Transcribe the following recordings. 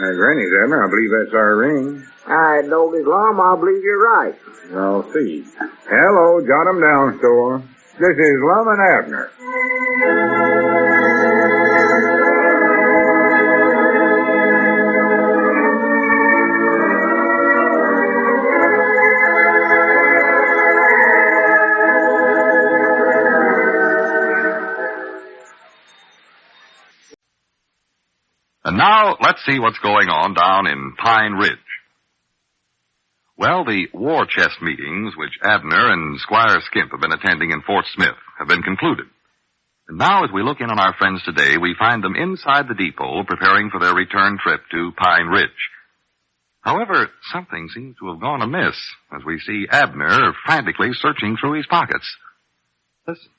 Granny's, Abner. I believe that's our ring. I don't get Lum. I believe you're right. I'll see. Hello, jot 'em down, store. This is Lum and Abner. And now, let's see what's going on down in Pine Ridge. Well, the war chest meetings which Abner and Squire Skimp have been attending in Fort Smith have been concluded. And now, as we look in on our friends today, we find them inside the depot preparing for their return trip to Pine Ridge. However, something seems to have gone amiss as we see Abner frantically searching through his pockets. Listen.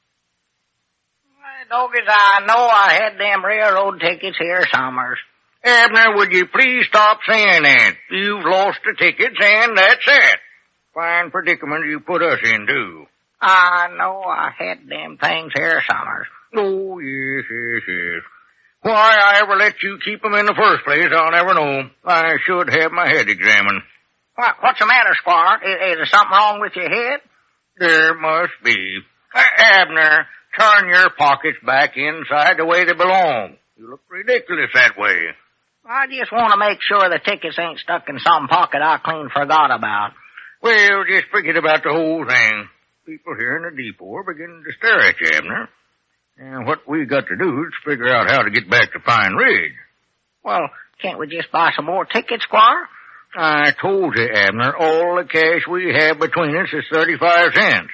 Doggies, I know I had them railroad tickets here somewhere. Abner, would you please stop saying that? You've lost the tickets, and that's it. Fine predicament you put us in, too. I know I had them things here somewhere. Oh, yes. Why I ever let you keep them in the first place, I'll never know. I should have my head examined. What's the matter, Squire? Is there something wrong with your head? There must be. Abner, turn your pockets back inside the way they belong. You look ridiculous that way. I just want to make sure the tickets ain't stuck in some pocket I clean forgot about. Well, just forget about the whole thing. People here in the depot are beginning to stare at you, Abner. And what we got to do is figure out how to get back to Pine Ridge. Well, can't we just buy some more tickets, Squire? I told you, Abner, all the cash we have between us is 35 cents.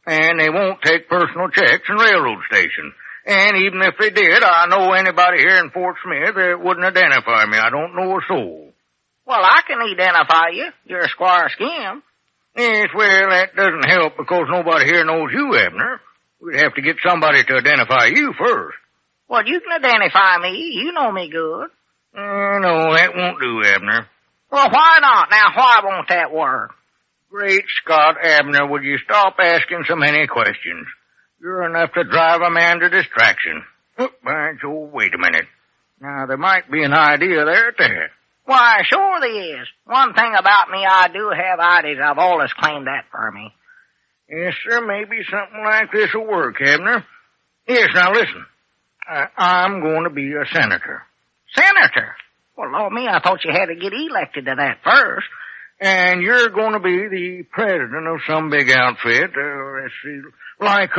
And they won't take personal checks in railroad stations. And even if they did, I know anybody here in Fort Smith that wouldn't identify me. I don't know a soul. Well, I can identify you. You're Squire Skim. Yes, well, that doesn't help because nobody here knows you, Abner. We'd have to get somebody to identify you first. Well, you can identify me. You know me good. No, that won't do, Abner. Well, why not? Now, why won't that work? Great Scott, Abner, would you stop asking so many questions? You're enough to drive a man to distraction. Oh, by Jove, wait a minute. Now, there might be an idea there at that. Why, sure there is. One thing about me, I do have ideas. I've always claimed that for me. Yes, sir, maybe something like this will work, Abner. Yes, now listen. I'm going to be a senator. Senator? Well, Lord me, I thought you had to get elected to that first. And you're going to be the president of some big outfit, let's see, like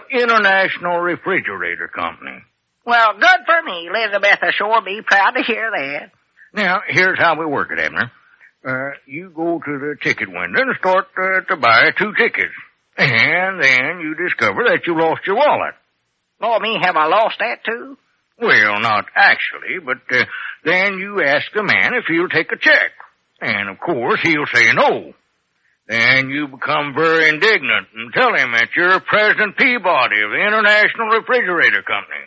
International Refrigerator Company. Well, good for me, Elizabeth. I sure be proud to hear that. Now, here's how we work it, Abner. You go to the ticket window and start to buy 2 tickets. And then you discover that you lost your wallet. Lord me, have I lost that too? Well, not actually, but then you ask the man if he'll take a check. And, of course, he'll say no. Then you become very indignant and tell him that you're President Peabody of the International Refrigerator Company.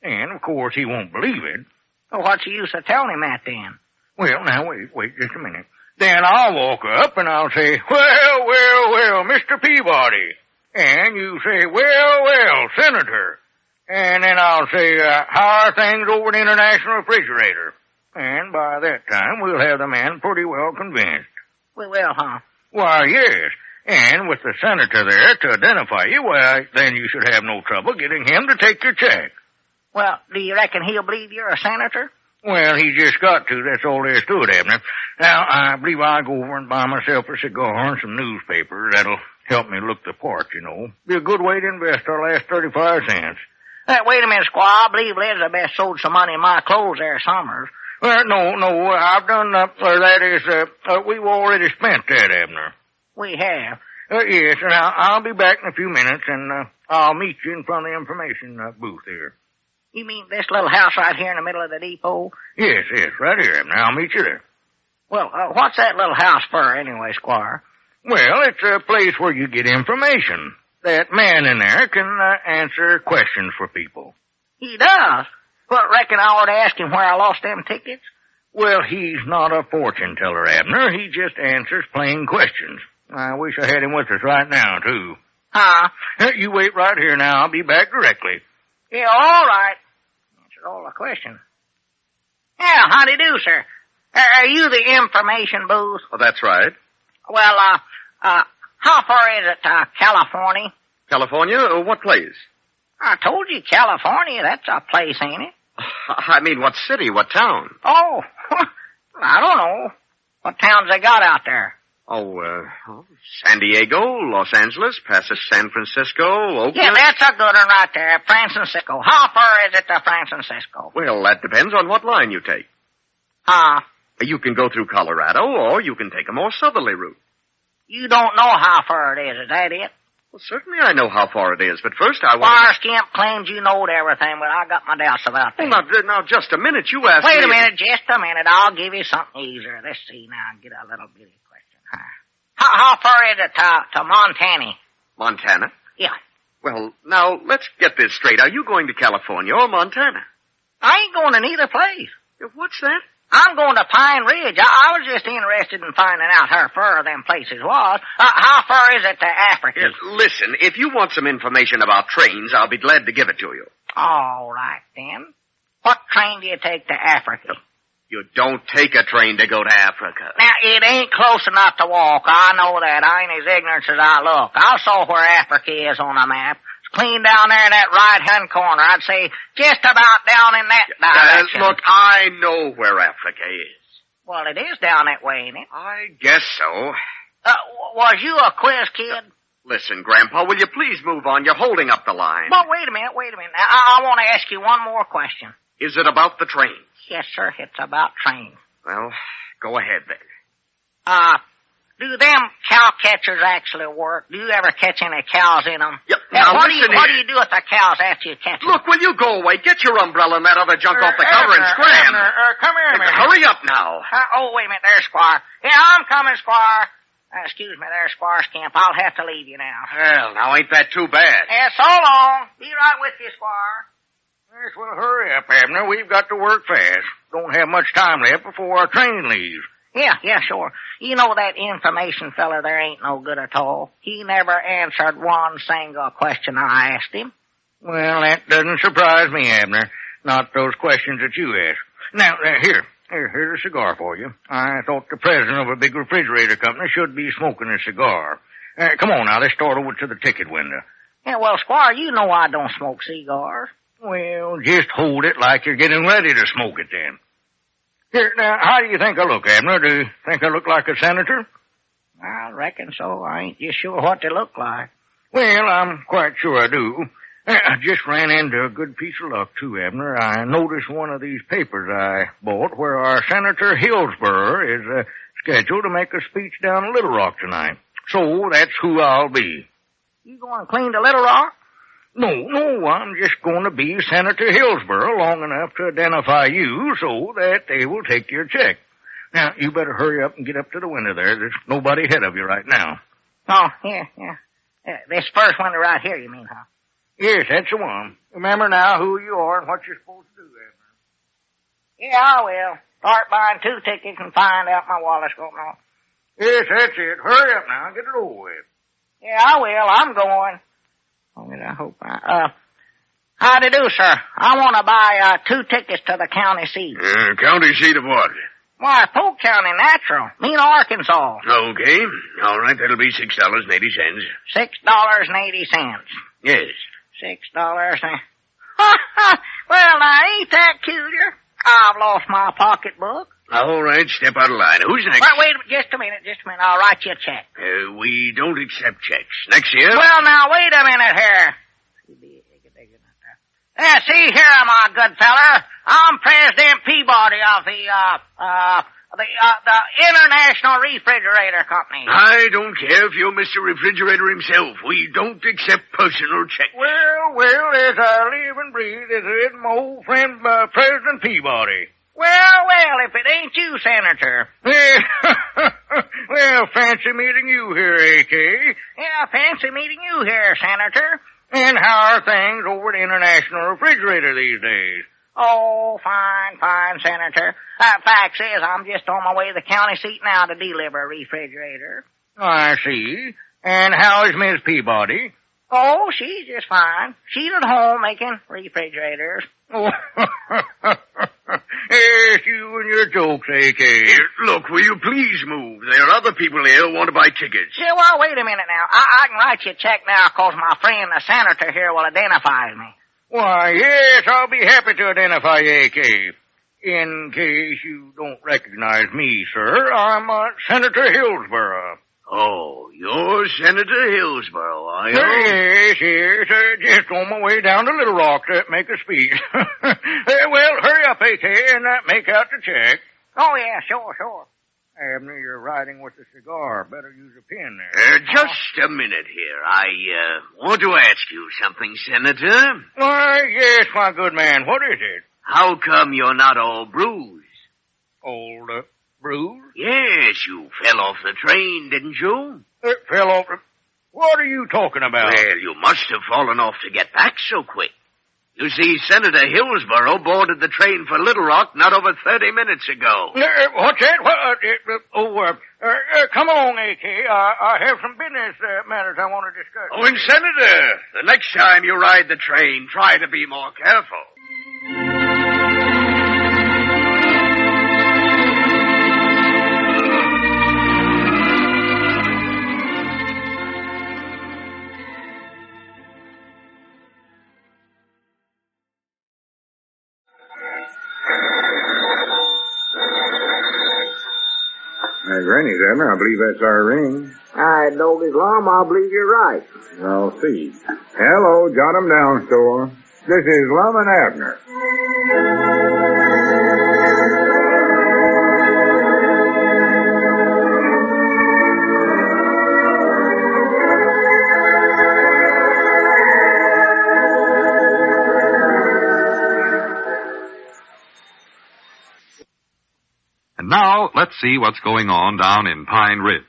And, of course, he won't believe it. Well, what's the use of telling him that then? Well, now, wait just a minute. Then I'll walk up and I'll say, well, Mr. Peabody. And you say, well, Senator. And then I'll say, how are things over at the International Refrigerator? And by that time, we'll have the man pretty well convinced. We will, huh? Why, yes. And with the senator there to identify you, well, then you should have no trouble getting him to take your check. Well, do you reckon he'll believe you're a senator? Well, he just got to. That's all there is to it, Abner. Now, I believe I'll go over and buy myself a cigar and some newspapers. That'll help me look the part, you know. Be a good way to invest our last 35 cents. Wait a minute, Squire. I believe Elizabeth sold some money in my clothes there summers. Well, no, I've done, we've already spent that, Abner. We have? Yes, and I'll be back in a few minutes, and I'll meet you in front of the information booth here. You mean this little house right here in the middle of the depot? Yes, right here, Abner. I'll meet you there. Well, what's that little house for anyway, Squire? Well, it's a place where you get information. That man in there can answer questions for people. He does? Well, reckon I ought to ask him where I lost them tickets? Well, he's not a fortune teller, Abner. He just answers plain questions. I wish I had him with us right now, too. Huh? You wait right here now. I'll be back directly. Yeah, all right. Answered all the questions. Yeah, how do you do, sir? Are you the information booth? Oh, that's right. Well, how far is it to California? California? What place? I told you California. That's a place, ain't it? I mean, what city? What town? Oh, I don't know. What towns they got out there? San Diego, Los Angeles, past San Francisco, Oakland. Yeah, that's a good one right there. San Francisco. How far is it to San Francisco? Well, that depends on what line you take. You can go through Colorado, or you can take a more southerly route. You don't know how far it is that it? Well, certainly I know how far it is, but first I want Squire Skimp claims you knowed everything, but I got my doubts about that. Well, now, just a minute. You asked me... Wait a minute, just a minute. I'll give you something easier. Let's see now and get a little bitty question. How far is it to Montana? Montana? Yeah. Well, now, let's get this straight. Are you going to California or Montana? I ain't going to neither place. What's that? I'm going to Pine Ridge. I was just interested in finding out how far them places was. How far is it to Africa? Listen, if you want some information about trains, I'll be glad to give it to you. All right, then. What train do you take to Africa? You don't take a train to go to Africa. Now, it ain't close enough to walk. I know that. I ain't as ignorant as I look. I saw where Africa is on a map. Clean down there in that right-hand corner. I'd say just about down in that direction. Look, I know where Africa is. Well, it is down that way, ain't it? I guess so. Was you a quiz kid? Listen, Grandpa, will you please move on? You're holding up the line. Well, wait a minute. Now, I want to ask you one more question. Is it about the trains? Yes, sir. It's about trains. Well, go ahead then. Do them cow catchers actually work? Do you ever catch any cows in them? Yep. Now, what do you do with the cows after you catch them? Look, will you go away? Get your umbrella and that other junk off the cover and scram. Come here a minute. Hurry up now. Wait a minute. There's Squire. Yeah, I'm coming, Squire. Excuse me, there's Squire Skimp. I'll have to leave you now. Well, now ain't that too bad? Yeah, so long. Be right with you, Squire. Yes, well, hurry up, Abner. We've got to work fast. Don't have much time left before our train leaves. Yeah, sure. You know that information fella there ain't no good at all. He never answered one single question I asked him. Well, that doesn't surprise me, Abner. Not those questions that you asked. Now, here's a cigar for you. I thought the president of a big refrigerator company should be smoking a cigar. Come on now, let's start over to the ticket window. Yeah, well, Squire, you know I don't smoke cigars. Well, just hold it like you're getting ready to smoke it then. Here, now, how do you think I look, Abner? Do you think I look like a senator? I reckon so. I ain't just sure what they look like. Well, I'm quite sure I do. I just ran into a good piece of luck, too, Abner. I noticed one of these papers I bought where our Senator Hillsborough is scheduled to make a speech down in Little Rock tonight. So that's who I'll be. You going to clean the Little Rock? No, I'm just going to be Senator Hillsborough long enough to identify you so that they will take your check. Now, you better hurry up and get up to the window there. There's nobody ahead of you right now. Oh, yeah. This first one right here, you mean, huh? Yes, that's the one. Remember now who you are and what you're supposed to do, Abner. Yeah, I will. Start buying 2 tickets and find out my wallet's going on. Yes, that's it. Hurry up now. Get it over with. Yeah, I will. I'm going. I hope how do you do, sir? I want to buy 2 tickets to the county seat. County seat of what? Why, Polk County, natural. Mean Arkansas. Okay. All right, that'll be $6.80. $6.80. Yes. $6. Well, now, ain't that cuter? I've lost my pocketbook. All right, step out of line. Who's next? Well, wait just a minute. I'll write you a check. We don't accept checks. Next year? Well, now, wait a minute here. Yeah, see here, my good fella. I'm President Peabody of the International Refrigerator Company. I don't care if you're Mr. Refrigerator himself. We don't accept personal checks. Well, as I live and breathe, this is my old friend, President Peabody. Well, if it ain't you, Senator. Well, fancy meeting you here, A.K. Yeah, fancy meeting you here, Senator. And how are things over at International Refrigerator these days? Oh, fine, Senator. Fact is, I'm just on my way to the county seat now to deliver a refrigerator. I see. And how is Miss Peabody? Oh, she's just fine. She's at home making refrigerators. Oh, Yes, you and your jokes, A.K. Here, look, will you please move? There are other people here who want to buy tickets. Yeah, well, wait a minute now. I can write you a check now 'cause my friend, the senator here, will identify me. Why, yes, I'll be happy to identify you, A.K. In case you don't recognize me, sir, I'm Senator Hillsborough. Oh, you're Senator Hillsborough, are you? Yes, just on my way down to Little Rock to make a speech. Well, hurry up, A.K., and make out the check. Oh, yeah, sure. Abner, you're riding with the cigar. Better use a pen there. Just a minute here. I want to ask you something, Senator. Why, yes, my good man. What is it? How come you're not all bruised? Old bruise? Yes, you fell off the train, didn't you? Fell off the... What are you talking about? Well, you must have fallen off to get back so quick. You see, Senator Hillsborough boarded the train for Little Rock not over 30 minutes ago. What's that? Come along, A.K. I have some business matters I want to discuss. Oh, and Senator, the next time you ride the train, try to be more careful. Granny's, Abner. I believe that's our ring. All right, Doggy Lum, I believe you're right. I'll see. Hello, jot 'em down, store. This is Lum and Abner. And now, let's see what's going on down in Pine Ridge.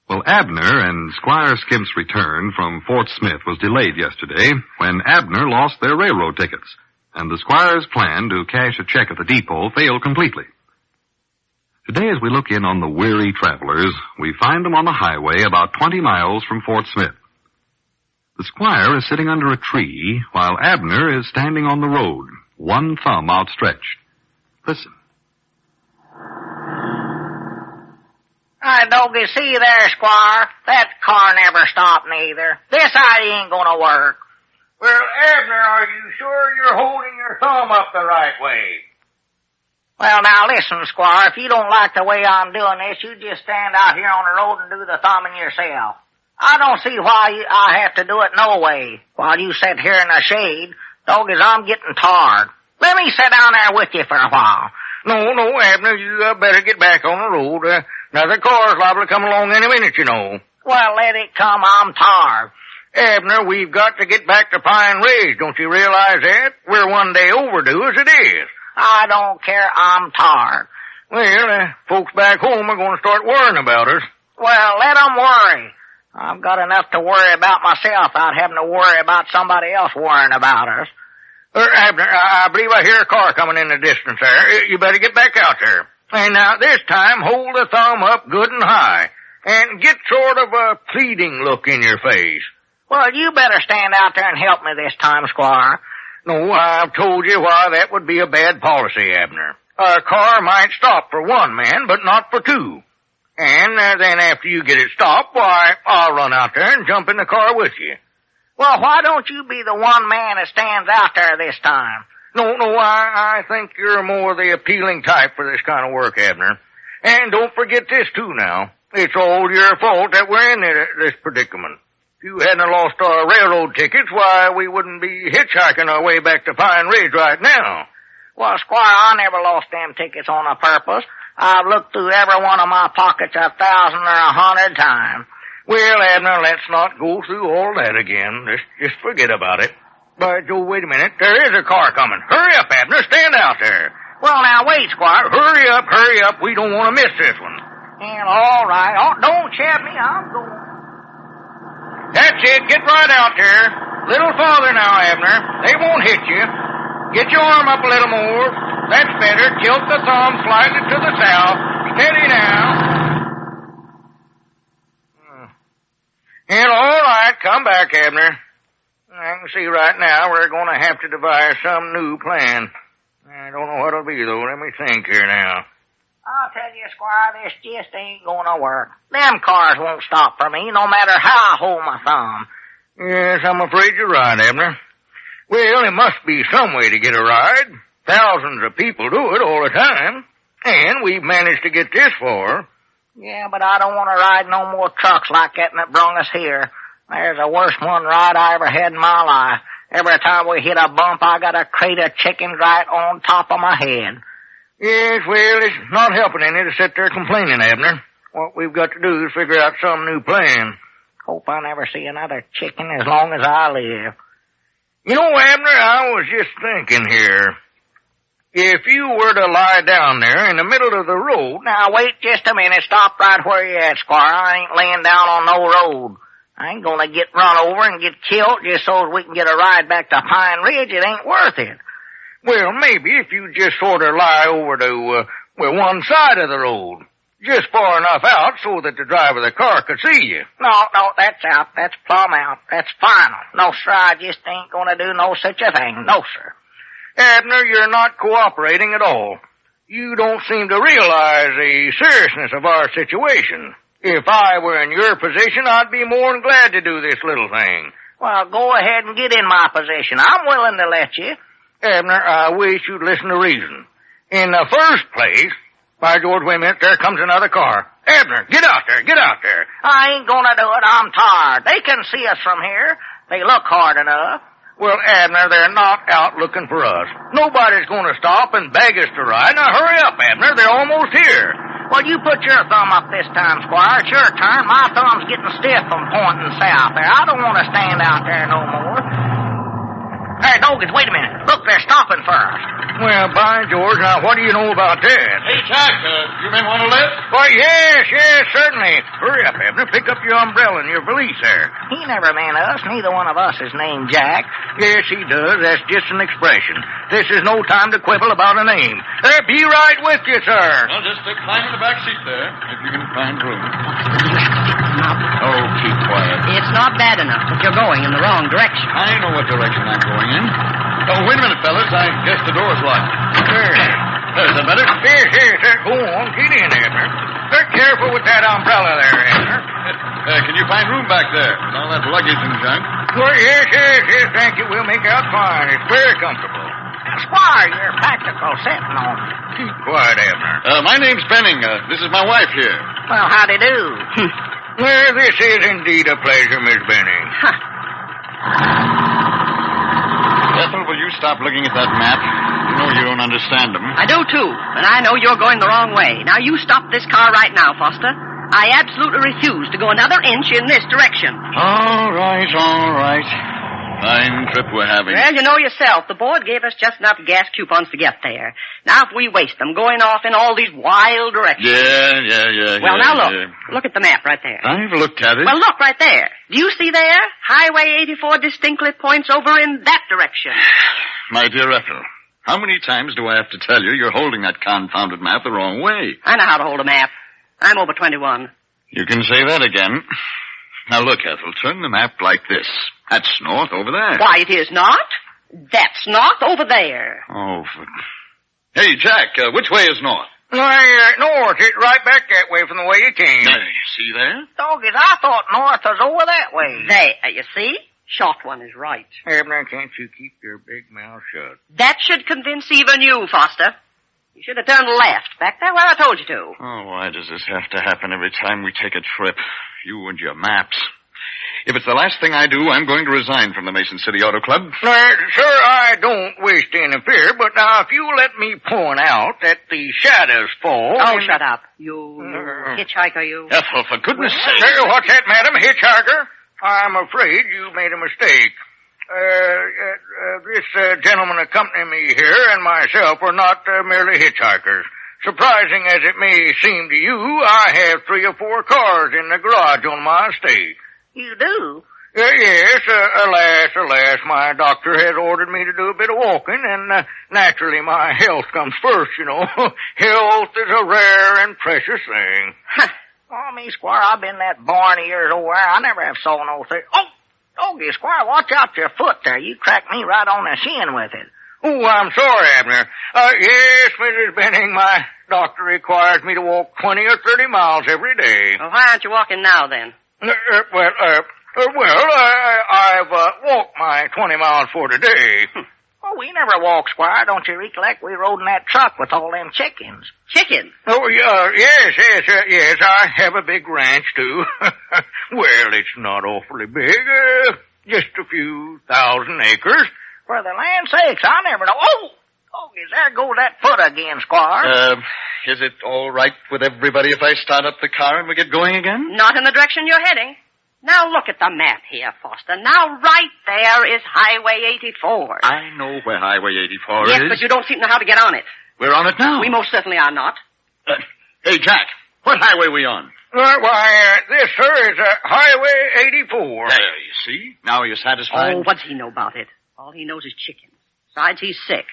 Well, Abner and Squire Skimp's return from Fort Smith was delayed yesterday when Abner lost their railroad tickets, and the Squire's plan to cash a check at the depot failed completely. Today, as we look in on the weary travelers, we find them on the highway about 20 miles from Fort Smith. The Squire is sitting under a tree while Abner is standing on the road, one thumb outstretched. Listen. Doggy, see there, Squire. That car never stopped neither. This idea ain't gonna work. Well, Abner, are you sure you're holding your thumb up the right way? Well, now listen, Squire. If you don't like the way I'm doing this, you just stand out here on the road and do the thumbing yourself. I don't see why I have to do it no way. While you sit here in the shade, Doggies, I'm getting tired. Let me sit down there with you for a while. No, Abner, you better get back on the road. Another car's liable to come along any minute, you know. Well, let it come. I'm tired. Abner, we've got to get back to Pine Ridge. Don't you realize that? We're one day overdue as it is. I don't care. I'm tired. Well, folks back home are going to start worrying about us. Well, let 'em worry. I've got enough to worry about myself without having to worry about somebody else worrying about us. Abner, I believe I hear a car coming in the distance there. You better get back out there. And now, this time, hold the thumb up good and high. And get sort of a pleading look in your face. Well, you better stand out there and help me this time, Squire. No, I've told you why that would be a bad policy, Abner. A car might stop for one man, but not for two. And then after you get it stopped, why, I'll run out there and jump in the car with you. Well, why don't you be the one man that stands out there this time? No, I think you're more the appealing type for this kind of work, Abner. And don't forget this, too, now. It's all your fault that we're in this predicament. If you hadn't lost our railroad tickets, why, we wouldn't be hitchhiking our way back to Pine Ridge right now. Well, Squire, I never lost them tickets on a purpose. I've looked through every one of my pockets 1,000 or 100 times. Well, Abner, let's not go through all that again. Just forget about it. But, Joe, wait a minute. There is a car coming. Hurry up, Abner. Stand out there. Well, now, wait, Squire. Hurry up. We don't want to miss this one. And all right. Oh, don't chat me. I'm going. That's it. Get right out there. Little farther now, Abner. They won't hit you. Get your arm up a little more. That's better. Tilt the thumb slightly to the south. Steady now. And all right, come back, Abner. I can see right now we're going to have to devise some new plan. I don't know what it'll be, though. Let me think here now. I'll tell you, Squire, this just ain't gonna work. Them cars won't stop for me, no matter how I hold my thumb. Yes, I'm afraid you're right, Abner. Well, there must be some way to get a ride. Thousands of people do it all the time. And we've managed to get this far. Yeah, but I don't want to ride no more trucks like that that brung us here. There's the worst one ride I ever had in my life. Every time we hit a bump, I got a crate of chickens right on top of my head. Yes, well, it's not helping any to sit there complaining, Abner. What we've got to do is figure out some new plan. Hope I never see another chicken as long as I live. You know, Abner, I was just thinking here. If you were to lie down there in the middle of the road... Now, wait just a minute. Stop right where you're at, Squire. I ain't laying down on no road. I ain't gonna get run over and get killed just so we can get a ride back to Pine Ridge. It ain't worth it. Well, maybe if you just sort of lie over to, one side of the road. Just far enough out so that the driver of the car could see you. No, that's out. That's plumb out. That's final. No, sir, I just ain't gonna do no such a thing. No, sir. Abner, you're not cooperating at all. You don't seem to realize the seriousness of our situation. If I were in your position, I'd be more than glad to do this little thing. Well, go ahead and get in my position. I'm willing to let you. Abner, I wish you'd listen to reason. In the first place, by George, wait a minute, there comes another car. Abner, get out there, get out there. I ain't gonna do it. I'm tired. They can see us from here. They look hard enough. Well, Abner, they're not out looking for us. Nobody's going to stop and beg us to ride. Now, hurry up, Abner. They're almost here. Well, you put your thumb up this time, Squire. It's your turn. My thumb's getting stiff from pointing south there. I don't want to stand out there no more. Hey, Doggins, wait a minute. Look, they're stopping for us. Well, by George, now, what do you know about that? Hey, Jack, you men want to lift? Why, yes, certainly. Hurry up, Abner. Pick up your umbrella and your valise there. He never meant us. Neither one of us is named Jack. Yes, he does. That's just an expression. This is no time to quibble about a name. Be right with you, sir. Well, just climb in the back seat there, if you can find room. Oh, keep quiet. It's not bad enough, but you're going in the wrong direction. I know what direction I'm going in. Oh, wait a minute, fellas. I guess the door's locked. Is that better? Yes, go on. Get in, Abner. Be careful with that umbrella there, Abner. Can you find room back there with all that luggage and junk? Well, yes, thank you. We'll make out fine. It's very comfortable. Squire, you're practical setting on. Keep quiet, Abner. My name's Benning. This is my wife here. Well, howdy do. Well, this is indeed a pleasure, Miss Benning. Ethel, will you stop looking at that map? You know you don't understand them. I do, too, and I know you're going the wrong way. Now, you stop this car right now, Foster. I absolutely refuse to go another inch in this direction. All right. Fine trip we're having. Well, you know yourself, the board gave us just enough gas coupons to get there. Now, if we waste them going off in all these wild directions... Yeah. Well, now look. Look at the map right there. I've looked at it. Well, look right there. Do you see there? Highway 84 distinctly points over in that direction. My dear Ethel, how many times do I have to tell you you're holding that confounded map the wrong way? I know how to hold a map. I'm over 21. You can say that again. Now look, Ethel, turn the map like this. That's north over there. Why, it is not. That's north over there. Oh, Hey, Jack, which way is north? North. It's right back that way from the way you came. See there? Doggies, I thought north was over that way. There, you see? Short one is right. Abner, can't you keep your big mouth shut? That should convince even you, Foster. You should have turned left, back there where I told you to. Oh, why does this have to happen every time we take a trip? You and your maps. If it's the last thing I do, I'm going to resign from the Mason City Auto Club. Sir, I don't wish to interfere, but now if you let me point out that the shadows fall... Oh, shut up. You hitchhiker, you. Ethel, for goodness sake. What's that, madam? Hitchhiker? I'm afraid you made a mistake. This gentleman accompanying me here and myself are not merely hitchhikers. Surprising as it may seem to you, I have 3 or 4 cars in the garage on my estate. You do? Yes, alas, my doctor has ordered me to do a bit of walking, and naturally my health comes first, you know. Health is a rare and precious thing. Oh, me, Squire, I've been that barn of yours over there. I never have saw no thing. Oh, Squire, watch out your foot there. You cracked me right on the shin with it. Oh, I'm sorry, Abner. Yes, Mrs. Benning, my doctor requires me to walk 20 or 30 miles every day. Well, why aren't you walking now, then? I've walked my 20 miles for today. Oh, we never walked, Squire. Don't you recollect? We rode in that truck with all them chickens. Chickens? Oh, yes, I have a big ranch, too. Well, it's not awfully big. Just a few thousand acres. For the land's sakes, I never know. Oh, there goes that foot again, Squire. Is it all right with everybody if I start up the car and we get going again? Not in the direction you're heading. Now look at the map here, Foster. Now right there is Highway 84. I know where Highway 84 is. Yes, but you don't seem to know how to get on it. We're on it now. We most certainly are not. Hey, Jack, what highway we on? This, sir, is Highway 84. There, you see? Now are you satisfied? Oh, what's he know about it? All he knows is chickens. Besides, he's sick.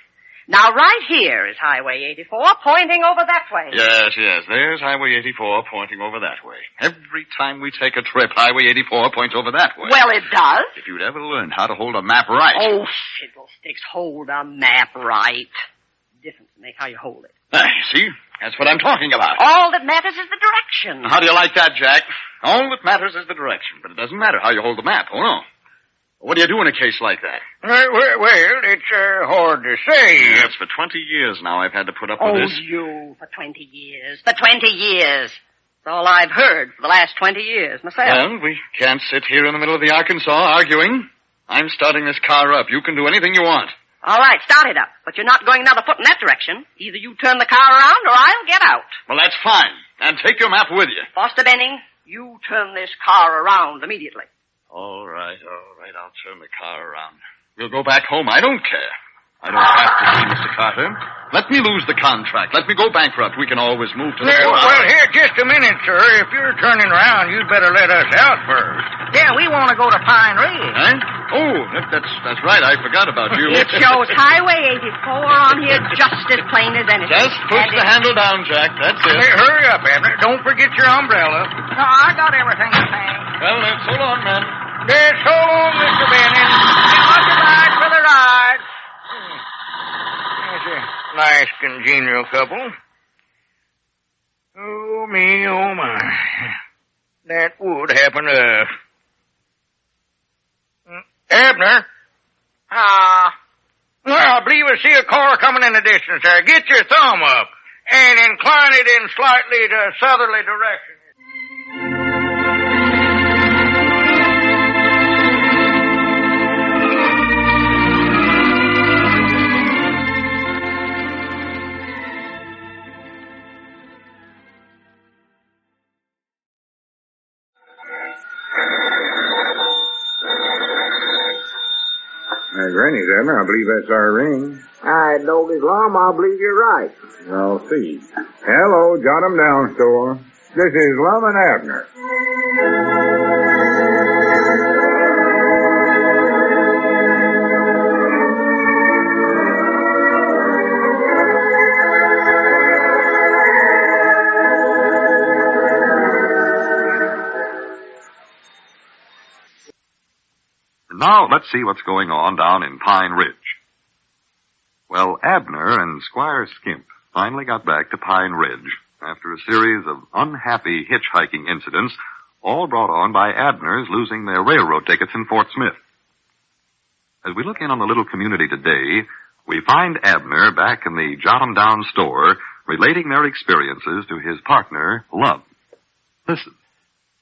Now, right here is Highway 84, pointing over that way. Yes. There's Highway 84 pointing over that way. Every time we take a trip, Highway 84 points over that way. Well, it does. If you'd ever learned how to hold a map right. Oh, fiddlesticks, hold a map right. Difference to make how you hold it. See? That's what I'm talking about. All that matters is the direction. How do you like that, Jack? All that matters is the direction, but it doesn't matter how you hold the map. Oh, no. What do you do in a case like that? Well, it's hard to say. Yes, for 20 years now I've had to put up with this. Oh, you, for 20 years. For 20 years. That's all I've heard for the last 20 years myself. Well, we can't sit here in the middle of the Arkansas arguing. I'm starting this car up. You can do anything you want. All right, start it up. But you're not going another foot in that direction. Either you turn the car around or I'll get out. Well, that's fine. And take your map with you. Foster Benning, you turn this car around immediately. All right. I'll turn the car around. We'll go back home. I don't care. I don't have to see Mr. Carter. Let me lose the contract. Let me go bankrupt. We can always move to the poorhouse. Well, here, just a minute, sir. If you're turning around, you'd better let us out first. Yeah, we want to go to Pine Ridge. Huh? Oh, that's right. I forgot about you. It shows Highway 84 on here just as plain as anything. Just push the handle down, Jack. That's it. Hey, hurry up, Abner. Don't forget your umbrella. No, I got everything to say. Well, then, so long, man. Yes, so long, Mr. Benning. And much obliged for the ride. That's a nice, congenial couple. Oh, me, oh, my. That would happen to us. Abner? Well, I believe I see a car coming in the distance there. Get your thumb up and incline it in slightly to southerly direction. Granny's, Abner. I believe that's our ring. I know as long I believe you're right. I'll see. Hello, jot 'em down, store. This is Lum and Abner. Now, let's see what's going on down in Pine Ridge. Well, Abner and Squire Skimp finally got back to Pine Ridge after a series of unhappy hitchhiking incidents, all brought on by Abner's losing their railroad tickets in Fort Smith. As we look in on the little community today, we find Abner back in the Jot 'em Down store relating their experiences to his partner, Lum. Listen.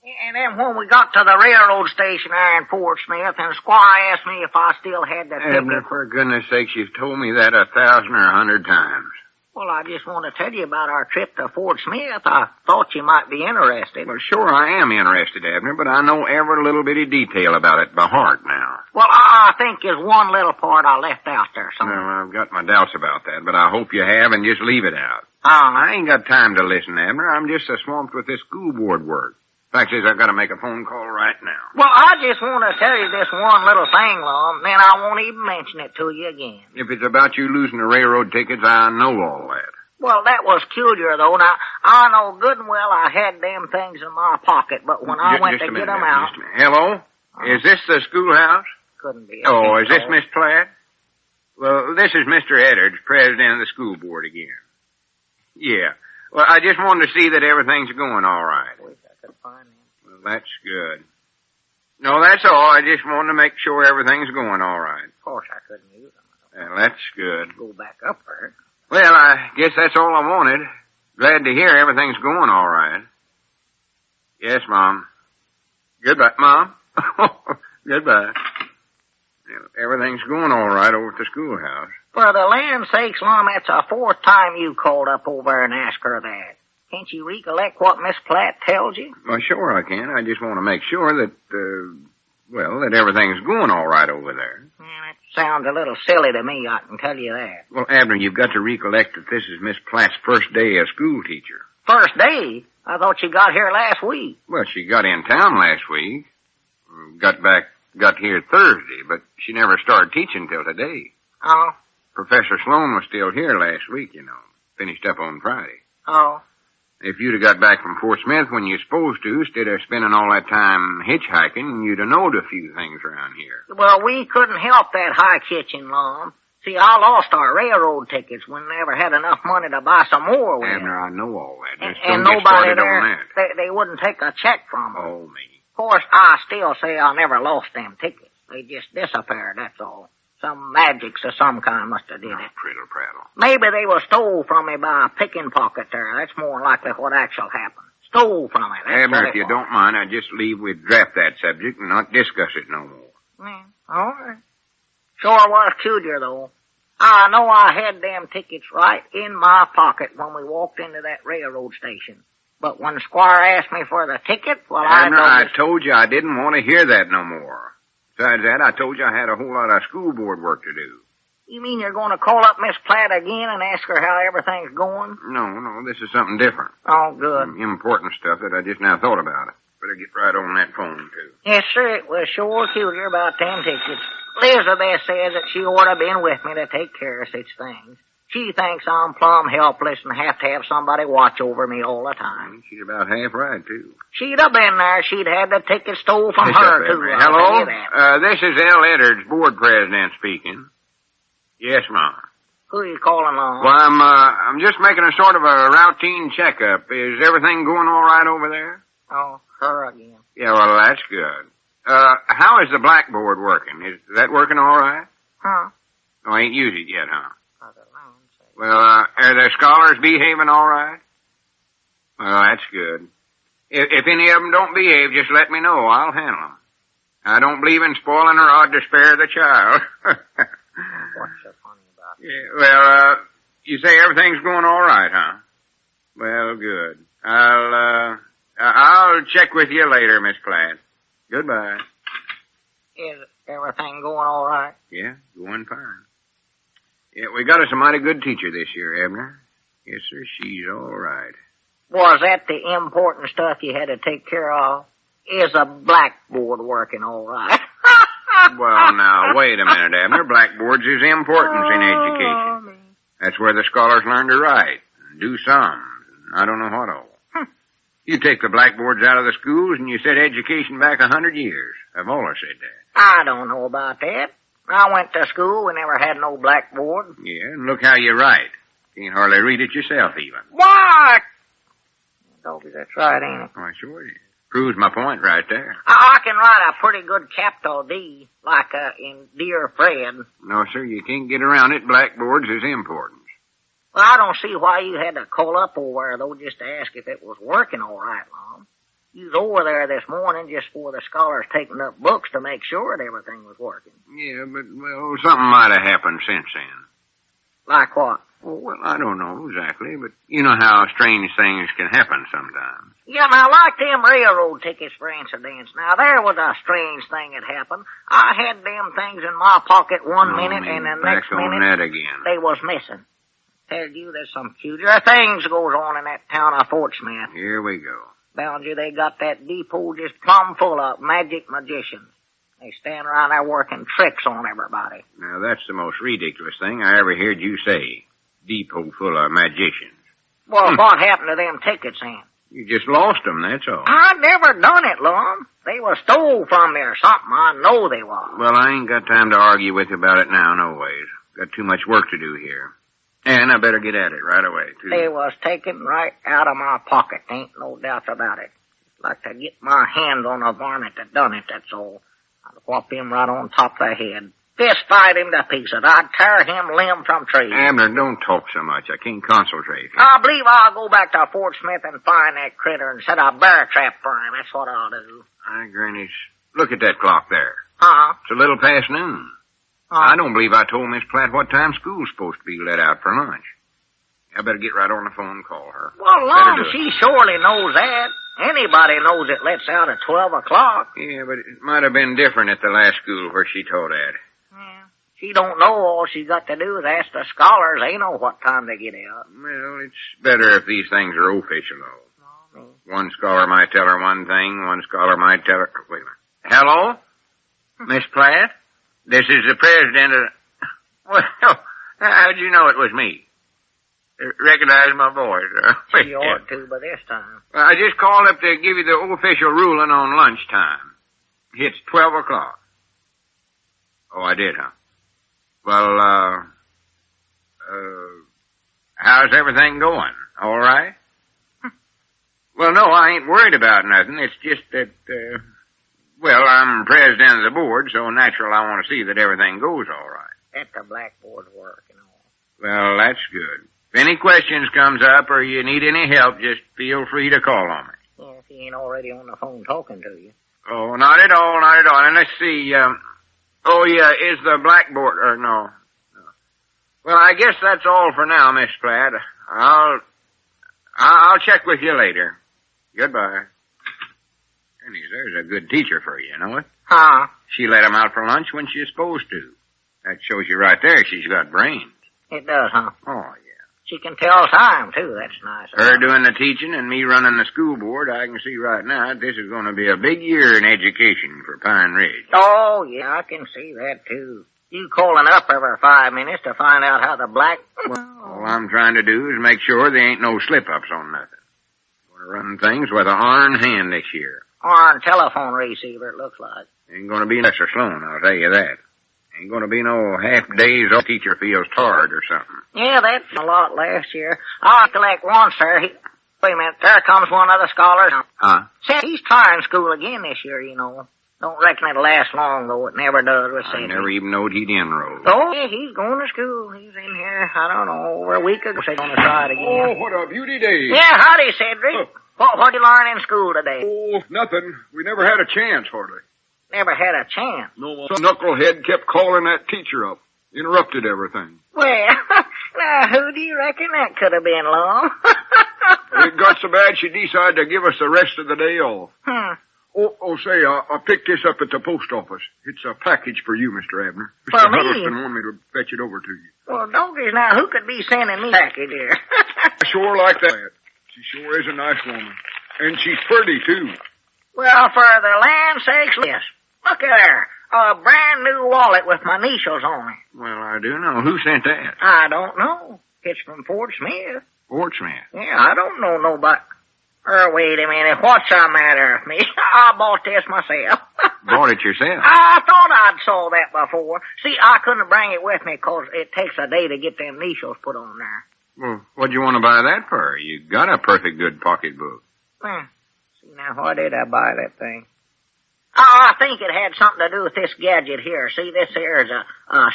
And then when we got to the railroad station there in Fort Smith, and Squire asked me if I still had the Abner, ticket. for goodness sakes, you've told me that 1,000 or 100 times. Well, I just want to tell you about our trip to Fort Smith. I thought you might be interested. Well, sure I am interested, Abner, but I know every little bitty detail about it by heart now. Well, I think there's one little part I left out there somewhere. Well, I've got my doubts about that, but I hope you have, and just leave it out. Uh-huh. I ain't got time to listen, Abner. I'm just so swamped with this school board work. Fact is, I've got to make a phone call right now. Well, I just want to tell you this one little thing, Lum, then I won't even mention it to you again. If it's about you losing the railroad tickets, I know all that. Well, that was peculiar, though. Now, I know good and well I had them things in my pocket, but when I went to get them out... Hello? Is this the schoolhouse? Couldn't be. Oh, is this Miss Platt? Well, this is Mr. Eddard, president of the school board again. Yeah. Well, I just wanted to see that everything's going all right. Wish I could find him. Well, that's good. No, that's all. I just wanted to make sure everything's going all right. Of course, I couldn't use him. Well, that's good. Go back up there. Well, I guess that's all I wanted. Glad to hear everything's going all right. Yes, Mom. Goodbye, Mom. Goodbye. Everything's going all right over at the schoolhouse. For the land's sakes, Lum, that's the fourth time you called up over there and asked her that. Can't you recollect what Miss Platt tells you? Well, sure I can. I just want to make sure that, that everything's going all right over there. Yeah, that sounds a little silly to me, I can tell you that. Well, Abner, you've got to recollect that this is Miss Platt's first day as school teacher. First day? I thought she got here last week. Well, she got in town last week. Got here Thursday, but she never started teaching till today. Oh? Professor Sloan was still here last week, you know. Finished up on Friday. Oh? If you'd have got back from Fort Smith when you're supposed to, instead of spending all that time hitchhiking, you'd have known a few things around here. Well, we couldn't help that high kitchen, Lum. See, I lost our railroad tickets when we never had enough money to buy some more with. Abner, I know all that. Just and don't get nobody started there, on that. They wouldn't take a check from them. Oh, me. Of course, I still say I never lost them tickets. They just disappeared, that's all. Some magics of some kind must have did it. Prittle prattle. Maybe they were stole from me by a picking pocket there. That's more likely what actually happened. Stole from me. Abner, if you don't mind, I'd just leave we'd draft that subject and not discuss it no more. Yeah, all right. Sure was peculiar, though. I know I had them tickets right in my pocket when we walked into that railroad station. But when Squire asked me for the ticket, well, Abner, I told you I didn't want to hear that no more. Besides that, I told you I had a whole lot of school board work to do. You mean you're going to call up Miss Platt again and ask her how everything's going? No, this is something different. Oh, good. Some important stuff that I just now thought about it. Better get right on that phone, too. Yes, sir, it was sure peculiar about them tickets. Elizabeth says that she ought to been with me to take care of such things. She thinks I'm plumb helpless and have to have somebody watch over me all the time. She's about half right, too. She'd have been there. She'd had the ticket stole from her, too. Hello? This is L. Eddard's board president speaking. Yes, Mom. Who are you calling on? Well, I'm just making a sort of a routine checkup. Is everything going all right over there? Oh, her again. Yeah, well, that's good. How is the blackboard working? Is that working all right? Huh? Oh, ain't used it yet, huh? Well, are the scholars behaving all right? Well, that's good. If any of them don't behave, just let me know. I'll handle them. I don't believe in spoiling or odd to spare the child. What's so funny about it? Yeah, well, you say everything's going all right, huh? Well, good. I'll check with you later, Miss Platt. Goodbye. Is everything going all right? Yeah, going fine. Yeah, we got us a mighty good teacher this year, Abner. Yes, sir, she's all right. Was that the important stuff you had to take care of? Is the blackboard working all right? Well, now, wait a minute, Abner. Blackboards is importance in education. That's where the scholars learn to write and do sums. I don't know what all. You take the blackboards out of the schools and you set education back 100 years. I've always said that. I don't know about that. I went to school. We never had no blackboard. Yeah, and look how you write. Can't hardly read it yourself, even. What? Doggy, that's right, ain't it? Why, sure it is. Proves my point right there. I can write a pretty good capital D, like in Dear Fred. No, sir, you can't get around it. Blackboards is important. Well, I don't see why you had to call up over there, though, just to ask if it was working all right, Lum. You was over there this morning just for the scholars taking up books to make sure that everything was working. Yeah, but, well, something might have happened since then. Like what? Well, I don't know exactly, but you know how strange things can happen sometimes. Yeah, now, like them railroad tickets, for instance. Now, there was a strange thing that happened. I had them things in my pocket one minute, and the next minute, that again. They was missing. Tell you, there's some peculiar things goes on in that town of Fort Smith. Here we go. Bound you, they got that depot just plumb full of magic magicians. They stand around there working tricks on everybody. Now, that's the most ridiculous thing I ever heard you say. Depot full of magicians. Well, what happened to them tickets, then? You just lost them, that's all. I never done it, Lum. They was stole from me or something. I know they was. Well, I ain't got time to argue with you about it now, no ways. Got too much work to do here. And I better get at it right away, too. They was taken right out of my pocket. Ain't no doubt about it. Like to get my hands on a varmint that done it, that's all. I'd whop him right on top of the head. Fist fight him to pieces. I'd tear him limb from tree. Abner, don't talk so much. I can't concentrate. I believe I'll go back to Fort Smith and find that critter and set a bear trap for him. That's what I'll do. Granny, look at that clock there. Uh-huh. It's a little past noon. I don't believe I told Miss Platt what time school's supposed to be let out for lunch. I better get right on the phone and call her. Well, Lum, she surely knows that. Anybody knows it lets out at 12 o'clock. Yeah, but it might have been different at the last school where she taught at. Yeah. She don't know. All she got to do is ask the scholars. They know what time they get out. Well, it's better if these things are official, though. One scholar might tell her one thing, one scholar might tell her... Wait a minute. Hello? Miss Platt? This is the president of... Well, how'd you know it was me? Recognize my voice. She ought to by this time. Well, I just called up to give you the official ruling on lunchtime. It's 12 o'clock. Oh, I did, huh? Well, how's everything going? All right? Well, no, I ain't worried about nothing. It's just that, well, I'm president of the board, so natural I want to see that everything goes all right. That's the blackboard work and all. Well, that's good. If any questions comes up or you need any help, just feel free to call on me. Yeah, if he ain't already on the phone talking to you. Oh, not at all, not at all. And let's see, oh yeah, is the blackboard, or no. Well, I guess that's all for now, Miss Platt. I'll check with you later. Goodbye. There's a good teacher for you know it? Huh? She let him out for lunch when she's supposed to. That shows you right there she's got brains. It does, huh? Oh, yeah. She can tell time, too. That's nice. Her doing the teaching and me running the school board, I can see right now this is going to be a big year in education for Pine Ridge. Oh, yeah, I can see that, too. You calling up every 5 minutes to find out how the black... All I'm trying to do is make sure there ain't no slip-ups on nothing. Going to run things with an iron hand this year. Iron telephone receiver, it looks like. Ain't going to be Mr. Sloan, I'll tell you that. Ain't going to be no half days off teacher feels tired or something. Yeah, that's a lot last year. I recollect once, sir. Wait a minute, there comes one of the scholars. Huh? Said he's trying school again this year, you know. Don't reckon it'll last long, though. It never does with I never even knowed he'd enrolled. Oh, yeah, he's going to school. He's in here, I don't know, over a week ago. He's going to try it again. Oh, what a beauty day. Yeah, howdy, Cedric. What'd you learn in school today? Oh, nothing. We never had a chance, hardly. Never had a chance. No, some knucklehead kept calling that teacher up. Interrupted everything. Well, now, who do you reckon that could have been, Lum? It got so bad she decided to give us the rest of the day off. Say, I picked this up at the post office. It's a package for you, Mr. Abner. For Mr. me? Huddleston wanted me to fetch it over to you. Well, donkeys, now, who could be sending me a package here? I sure like that. She sure is a nice woman. And she's pretty, too. Well, for the land's sakes, yes. Look at her. A brand new wallet with my initials on it. Well, I do know. Who sent that? I don't know. It's from Fort Smith. Fort Smith? Yeah, I don't know nobody. Wait a minute. What's the matter with me? I bought this myself. Bought it yourself? I thought I'd saw that before. See, I couldn't bring it with me 'cause it takes a day to get them initials put on there. Well, what'd you want to buy that for? You got a perfect good pocketbook. See, now, why did I buy that thing? I think it had something to do with this gadget here. See, this here is a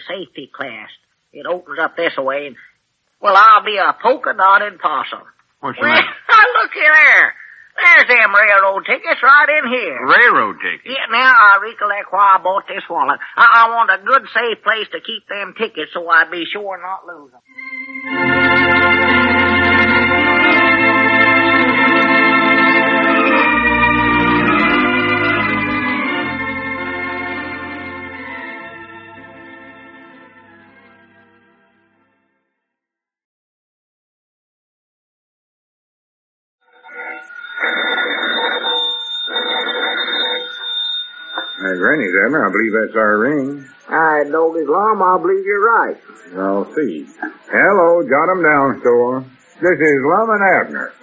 safety clasp. It opens up this way, and, well, I'll be a polka-dotted possum. What's the matter? Look here. There's them railroad tickets right in here. Railroad tickets? Yeah, now I recollect why I bought this wallet. I want a good, safe place to keep them tickets so I'd be sure not lose them. Granny's, Abner, I believe that's our ring. I know his Lum, I believe you're right. I'll see. Hello, jot 'em down, store. This is Lum and Abner.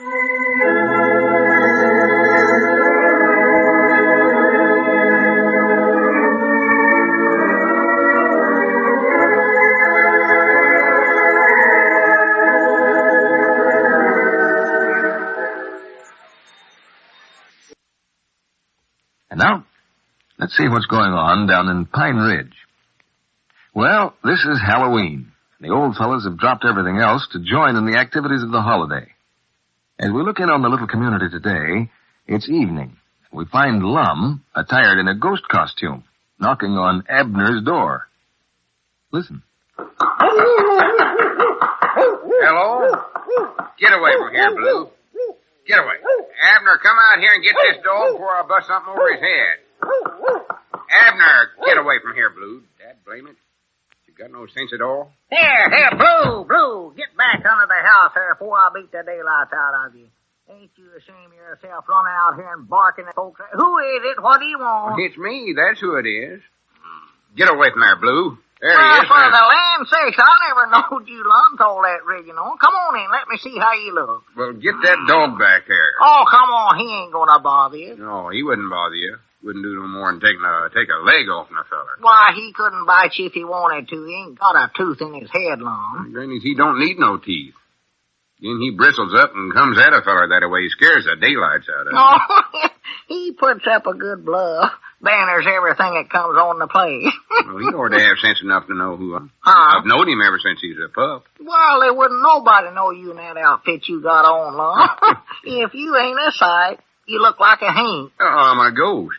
Let's see what's going on down in Pine Ridge. Well, this is Halloween. The old fellows have dropped everything else to join in the activities of the holiday. As we look in on the little community today, it's evening. We find Lum, attired in a ghost costume, knocking on Abner's door. Listen. Hello? Get away from here, Blue. Get away. Abner, come out here and get this dog before I bust something over his head. Abner, get away from here, Blue. Dad, blame it. You got no sense at all? Here, Blue, get back under the house here before I beat the daylights out of you. Ain't you ashamed of yourself running out here and barking at folks? Who is it? What do you want? It's me. That's who it is. Get away from there, Blue. There he Well, is. for the land's sakes, I never knowed you lumped all that rigging on. Come on in, let me see how you look. Well, get that dog back there. Oh, come on, he ain't gonna bother you. No, he wouldn't bother you. Wouldn't do no more than take a leg off a feller. Why, he couldn't bite you if he wanted to. He ain't got a tooth in his head, Lum. Granny's, he don't need no teeth. Then he bristles up and comes at a feller that way, scares the daylights out of him. Oh, he puts up a good bluff. Banners everything that comes on the place. Well, he ought to have sense enough to know who Huh? I've known him ever since he's a pup. Well, there wouldn't nobody know you in that outfit you got on, Lum. If you ain't a sight, you look like a haint. Oh, I'm a ghost.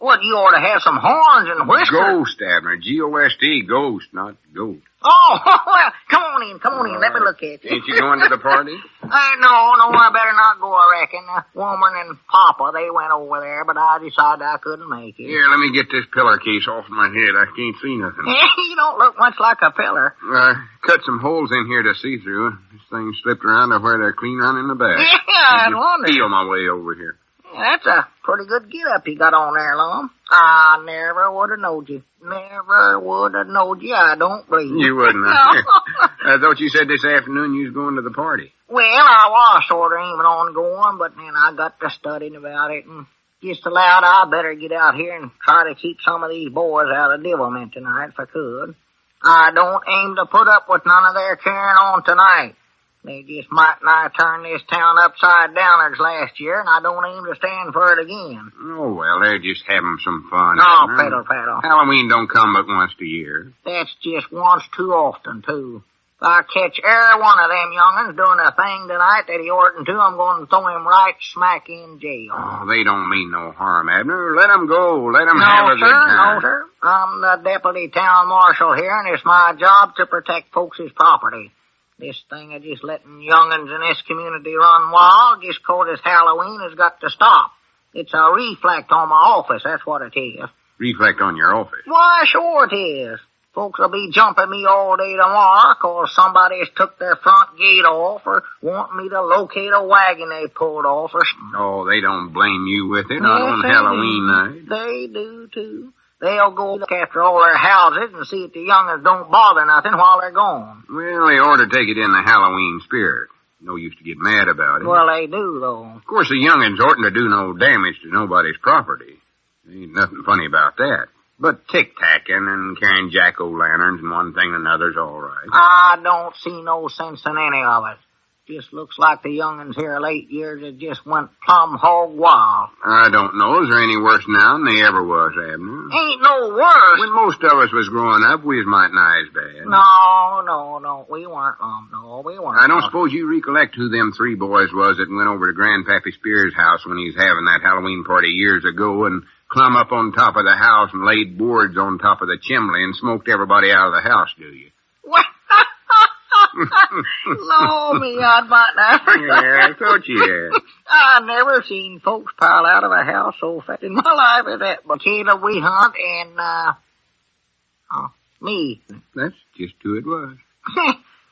What, you ought to have some horns and whiskers. Ghost, Abner. G-O-S-T, ghost, not goat. Oh, well, come on in. Let me look at you. Ain't you going to the party? No, I better not go, I reckon. Woman and Papa, they went over there, but I decided I couldn't make it. Here, let me get this pillar case off my head. I can't see nothing. You don't look much like a pillar. I cut some holes in here to see through. This thing slipped around to where they're clean running the back. Yeah, I wonder. Feel my way over here. That's a pretty good get-up you got on there, Lum. I never would have knowed you. Never would have knowed you, I don't believe. You wouldn't. No. I thought you said this afternoon you was going to the party. Well, I was sort of aiming on going, but then I got to studying about it and just allowed I better get out here and try to keep some of these boys out of devilment tonight if I could. I don't aim to put up with none of their carrying on tonight. They just might nigh turn this town upside down as last year, and I don't aim to stand for it again. Oh, well, they're just having some fun. No, Peddle. Halloween don't come but once a year. That's just once too often, too. If I catch every one of them young'uns doing a thing tonight that he oughtn't to, I'm going to throw him right smack in jail. Oh, they don't mean no harm, Abner. Let them go. Let them have a good time. No, sir. I'm the deputy town marshal here, and it's my job to protect folks' property. This thing of just letting young'uns in this community run wild just 'cause it's Halloween has got to stop. It's a reflect on my office, that's what it is. Reflect on your office? Why, sure it is. Folks will be jumping me all day tomorrow 'cause somebody's took their front gate off or want me to locate a wagon they pulled off or something. Oh, they don't blame you with it, not on Halloween night. They do, too. They'll go look after all their houses and see if the young'uns don't bother nothing while they're gone. Well, they ought to take it in the Halloween spirit. No use to get mad about it. Well, they do, though. Of course, the young'uns oughtn't to do no damage to nobody's property. There ain't nothing funny about that. But tic-tacking and carrying jack-o'-lanterns and one thing and another's all right. I don't see no sense in any of it. Just looks like the young'uns here of late years have just went plumb hog wild. I don't know. Is there any worse now than they ever was, Abner? Ain't no worse. When most of us was growing up, we was might nigh as bad. No, we weren't, no, we weren't. I don't suppose you recollect who them three boys was that went over to Grandpappy Spears' house when he was having that Halloween party years ago and clumb up on top of the house and laid boards on top of the chimney and smoked everybody out of the house, do you? What? Lord me, I might not. Yeah, I thought you had. I never seen folks pile out of a house so fast in my life as that. But Caleb, we hunt, and, me. That's just who it was.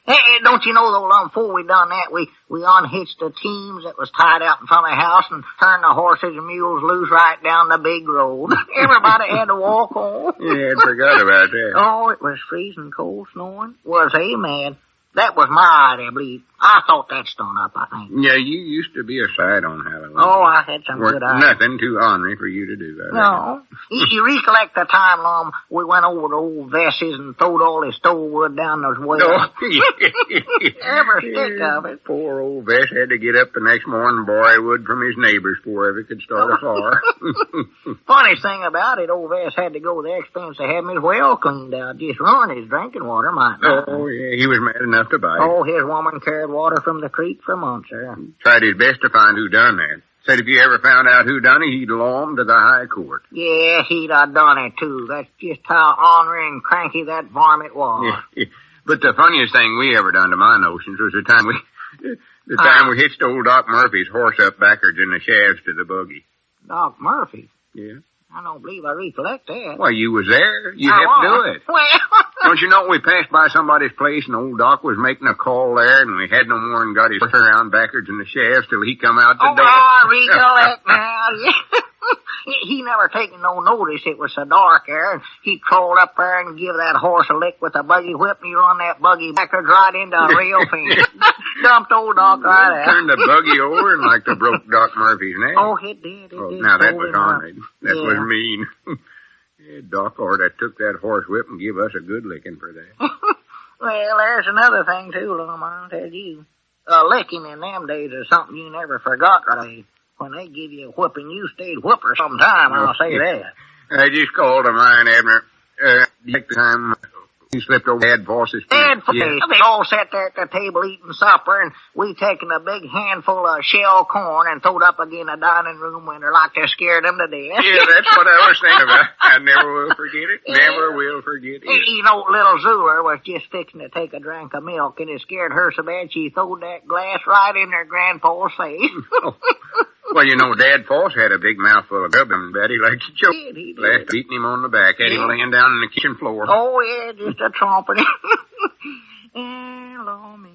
Hey, don't you know, though, before we done that, we unhitched the teams that was tied out in front of the house and turned the horses and mules loose right down the big road. Everybody had to walk home. Yeah, I forgot about that. Oh, it was freezing cold, snowing. Was he mad? That was my idea, I believe. I thought that stung up, I think. Yeah, you used to be a sight on Halloween. Oh, I had some good ideas. Nothing too ornery for you to do. No. You recollect the time, Lum, we went over to old Vess's and throwed all his stovewood down those wells? Every stick of it. Poor old Vess had to get up the next morning and borrow wood from his neighbors before he could start a fire. Funniest thing about it, old Vess had to go to the expense of having his well cleaned out. Just ruin his drinking water, might not. Oh, yeah, he was mad enough to bite. Oh, his woman carried water from the creek for months, sir. Tried his best to find who done that. Said if you ever found out who done it, he'd law him to the high court. Yeah, he'd have done it, too. That's just how ornery and cranky that varmint was. Yeah. But the funniest thing we ever done to my notions was the time we hitched old Doc Murphy's horse up backwards in the shafts to the buggy. Doc Murphy? Yeah. I don't believe I recollect that. Well, you was there. You had to do it. Well... Don't you know we passed by somebody's place and old Doc was making a call there and we had no more than got his horse around backwards in the shafts till he come out the door. I recollect now. He never taken no notice. It was so dark there. And he crawled up there and give that horse a lick with a buggy whip and he run that buggy backwards right into a rail fence. Dumped old Doc right out. Turned the buggy over and like to broke Doc Murphy's neck. Oh, it did. Now that was ornery. That was mean. Yeah, Doc orter took that horse whip and give us a good licking for that. Well, there's another thing, too, Lum, I'll tell you. A licking in them days is something you never forgot, right? When they give you a whipping, you stayed whipper sometime, I'll say that. I just called to mind, Abner. The time he slipped over Dad Voss's Dad Voss. Yeah. They all sat there at the table eating supper, and we taken a big handful of shell corn and throwed up again the dining room window like to scare them to death. Yeah, that's what I was thinking about. I never will forget it. Never will forget it. You know, little Zula was just fixing to take a drink of milk, and it scared her so bad she throwed that glass right in her grandpa's face. Well, you know, Dad Voss had a big mouthful of grub and Betty liked to choke. He did. Last beating him on the back, had him laying down on the kitchen floor. Oh, yeah, just a tromping. Lord me.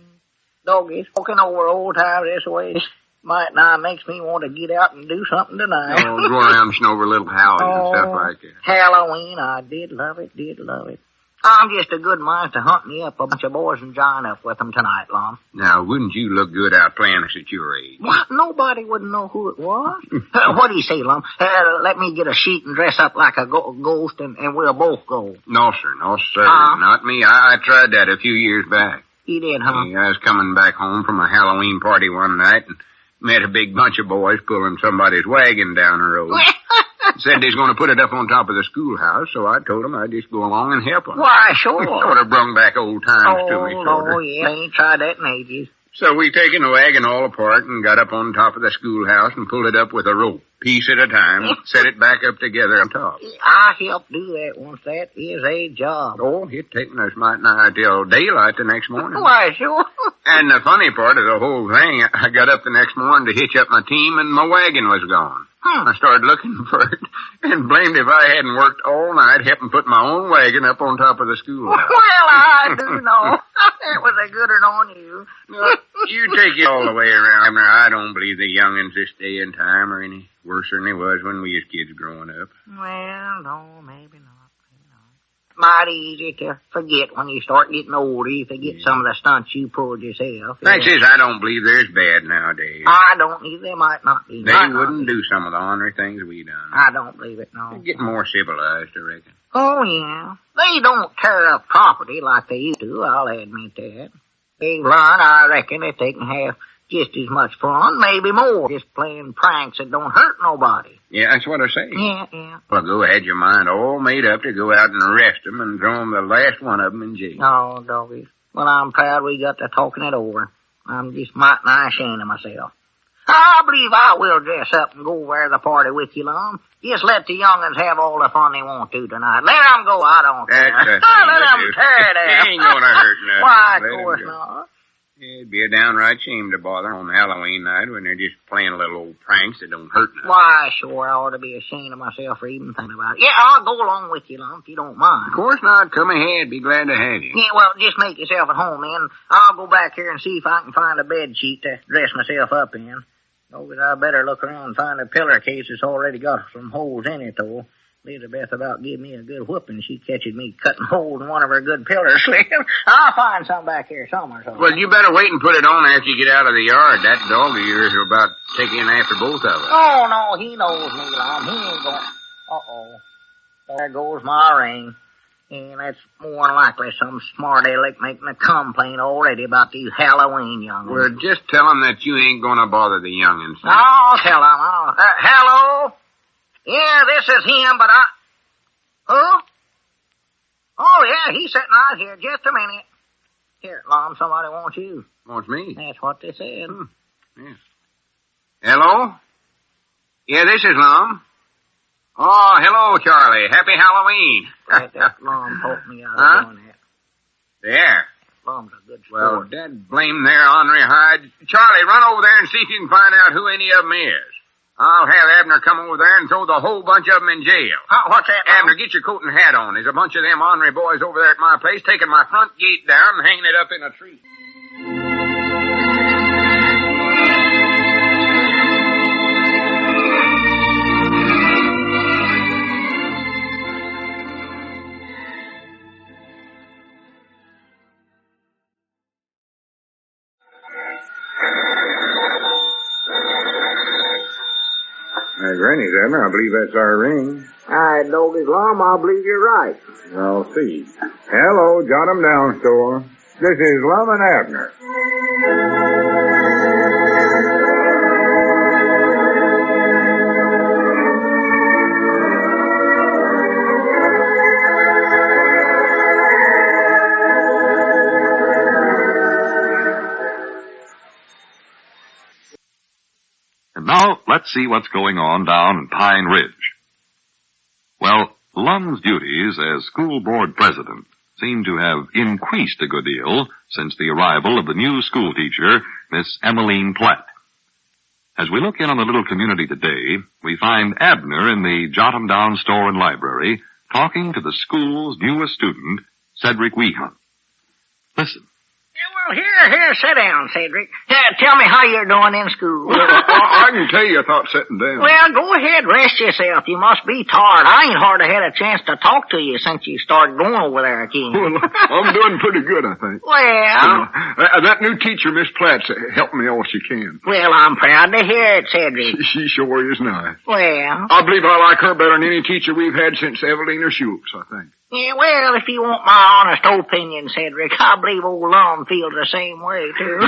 Doggy, talking over old times this way might not makes me want to get out and do something tonight. Oh, go around and snowing little howlies and stuff like that. Halloween, I did love it. I'm just a good mind to hunt me up a bunch of boys and join up with them tonight, Lum. Now, wouldn't you look good out playing us at your age? What? Nobody would know who it was. What do you say, Lum? Let me get a sheet and dress up like a ghost and we'll both go. No, sir. Not me. I tried that a few years back. You did, huh? Yeah, I was coming back home from a Halloween party one night and met a big bunch of boys pulling somebody's wagon down the road. Said they was going to put it up on top of the schoolhouse, so I told them I'd just go along and help them. Why, sure. Sort of brung back old times to me. Oh, yeah, I ain't tried that in ages. So we taken the wagon all apart and got up on top of the schoolhouse and pulled it up with a rope, piece at a time, set it back up together on top. I helped do that once. That is a job. Oh, it taken us might not till daylight the next morning. Why, sure. And the funny part of the whole thing, I got up the next morning to hitch up my team and my wagon was gone. I started looking for it, and blamed if I hadn't worked all night helping put my own wagon up on top of the schoolhouse. Well, I do know. That was a good one on you. You take it all the way around. I don't believe the young'uns this day and time are any worse than they was when we was kids growing up. Well, no, maybe not. Mighty easy to forget when you start getting older. You forget some of the stunts you pulled yourself. Fact is, I don't believe they're as bad nowadays. I don't either. They might not be. They wouldn't do some of the ornery things we done. I don't believe it, no. They're getting more civilized, I reckon. Oh, yeah. They don't tear up property like they used to, I'll admit that. They've learned, I reckon, that they can have just as much fun, maybe more, just playing pranks that don't hurt nobody. Yeah, that's what I say. Yeah. Well, go ahead, your mind all made up to go out and arrest them and throw them the last one of them in jail. Oh, doggies. Well, I'm proud we got to talking it over. I'm just mighty nigh ashamed of myself. I believe I will dress up and go over to the party with you, Lum. Just let the young'uns have all the fun they want to tonight. Let them go, I don't care. Let them tear it out. They ain't gonna hurt nothing. Why, of course not. It'd be a downright shame to bother on Halloween night when they're just playing little old pranks that don't hurt nothing. Why, sure, I ought to be ashamed of myself for even thinking about it. Yeah, I'll go along with you, Lum, if you don't mind. Of course not. Come ahead. Be glad to have you. Yeah, well, just make yourself at home, then. I'll go back here and see if I can find a bed sheet to dress myself up in. Oh, but I better look around and find a pillar case that's already got some holes in it, though. Elizabeth about give me a good whooping. She catches me cutting holes in one of her good pillar sleeves. I'll find some back here somewhere. Well, you better wait and put it on after you get out of the yard. That dog of yours will about take in after both of us. Oh, no, he knows me, Lum. He ain't going... Uh-oh. There goes my ring. And that's more than likely some smart aleck making a complaint already about these Halloween young'uns. Well, just tell him that you ain't gonna bother the young'uns. I'll tell him. Hello? Yeah, this is him, but Who? Oh, yeah, he's sitting right here. Just a minute. Here, Lum, somebody wants you. Wants me? That's what they said. Yes. Hello? Yeah, this is Lum. Oh, hello, Charlie. Happy Halloween. That Lum taught me how to doing that. There. Lum's a good sport. Well, dad blame there, Henri Hyde. Charlie, run over there and see if you can find out who any of them is. I'll have Abner come over there and throw the whole bunch of them in jail. What's that, Lum? Abner, get your coat and hat on. There's a bunch of them Henri boys over there at my place taking my front gate down and hanging it up in a tree. Granny's, Abner. I believe that's our ring. I know this, Lum. I believe you're right. I'll see. Hello, jot 'em down, store. This is Lum and Abner. And now, let's see what's going on down in Pine Ridge. Well, Lum's duties as school board president seem to have increased a good deal since the arrival of the new school teacher, Miss Emaline Platt. As we look in on the little community today, we find Abner in the Jot-'em-Down store and library talking to the school's newest student, Cedric Weehunt. Listen. Well, here, sit down, Cedric. Tell me how you're doing in school. Well, I can tell you I thought sitting down. Well, go ahead, rest yourself. You must be tired. I ain't hardly had a chance to talk to you since you started going over there again. Well, I'm doing pretty good, I think. Well... that new teacher, Miss Platt's helped me all she can. Well, I'm proud to hear it, Cedric. She sure is nice. Well... I believe I like her better than any teacher we've had since Evelina Schultz, I think. Yeah, well, if you want my honest opinion, Cedric, I believe old Lum feels the same way, too.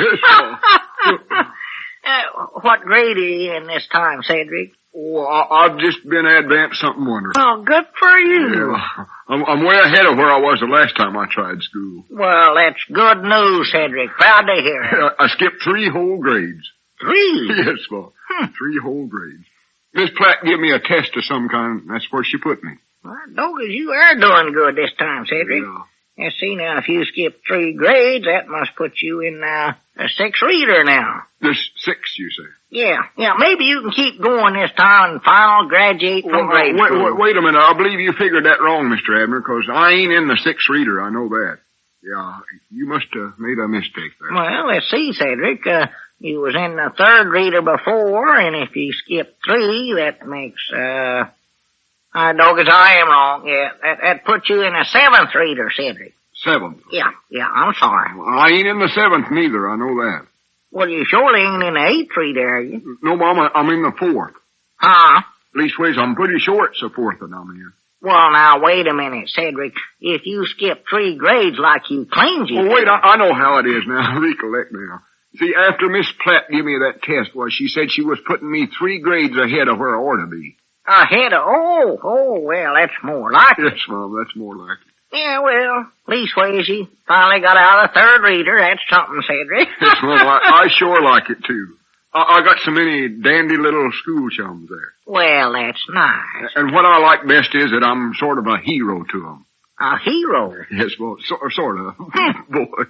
What grade are you in this time, Cedric? Oh, I've just been advanced something wonderful. Oh, good for you. Yeah, I'm way ahead of where I was the last time I tried school. Well, that's good news, Cedric. Proud to hear it. I skipped 3 whole grades. 3? Yes, well, 3 whole grades. Miss Platt gave me a test of some kind. That's where she put me. Well, Doggers, you are doing good this time, Cedric. Yeah. See, now, if you skip 3 grades, that must put you in a 6th reader now. This 6, you say? Yeah, maybe you can keep going this time and final graduate from grade school. Wait a minute, I believe you figured that wrong, Mr. Abner, because I ain't in the 6th reader, I know that. Yeah, you must have made a mistake there. Well, let's see, Cedric. You was in the 3rd reader before, and if you skip 3, that makes, Doggers, I am wrong. Yeah, that puts you in a 7th reader, Cedric. 7th? Yeah, I'm sorry. Well, I ain't in the 7th neither, I know that. Well, you surely ain't in the 8th reader, are you? No, Mama, I'm in the 4th. Huh? Leastways, I'm pretty sure it's the 4th that I'm in. Well, now, wait a minute, Cedric. If you skip 3 grades like you claimed you did... Wait, I know how it is now. Recollect now. See, after Miss Platt gave me that test, well, she said she was putting me 3 grades ahead of where I ought to be. Ahead of... Oh, well, that's more like it. Yes, Mom, that's more like it. Yeah, well, leastways, you finally got out of the 3rd reader. That's something, Cedric. Yes, Mom, I sure like it, too. I got so many dandy little school chums there. Well, that's nice. And what I like best is that I'm sort of a hero to them. A hero? Yes, well, sort of. Boy,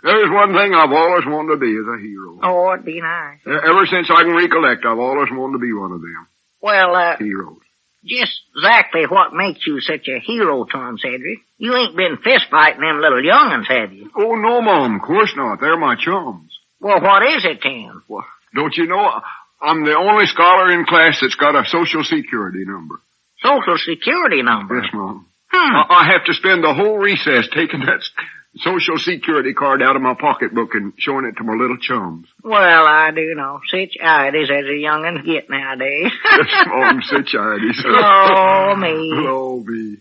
there's one thing I've always wanted to be is a hero. Oh, it'd be nice. Ever since I can recollect, I've always wanted to be one of them. Well, heroes. Just exactly what makes you such a hero to 'em, Cedric? You ain't been fist-fighting them little young'uns, have you? Oh, no, Mom, of course not. They're my chums. Well, what is it, then? Well, don't you know, I'm the only scholar in class that's got a Social Security number. Social Security number. Yes, Mom. I have to spend the whole recess taking that Social Security card out of my pocketbook and showing it to my little chums. Well, I do know. Such ideas as a young'uns get nowadays. Yes, Mom, such ideas. Oh, me. Oh, me.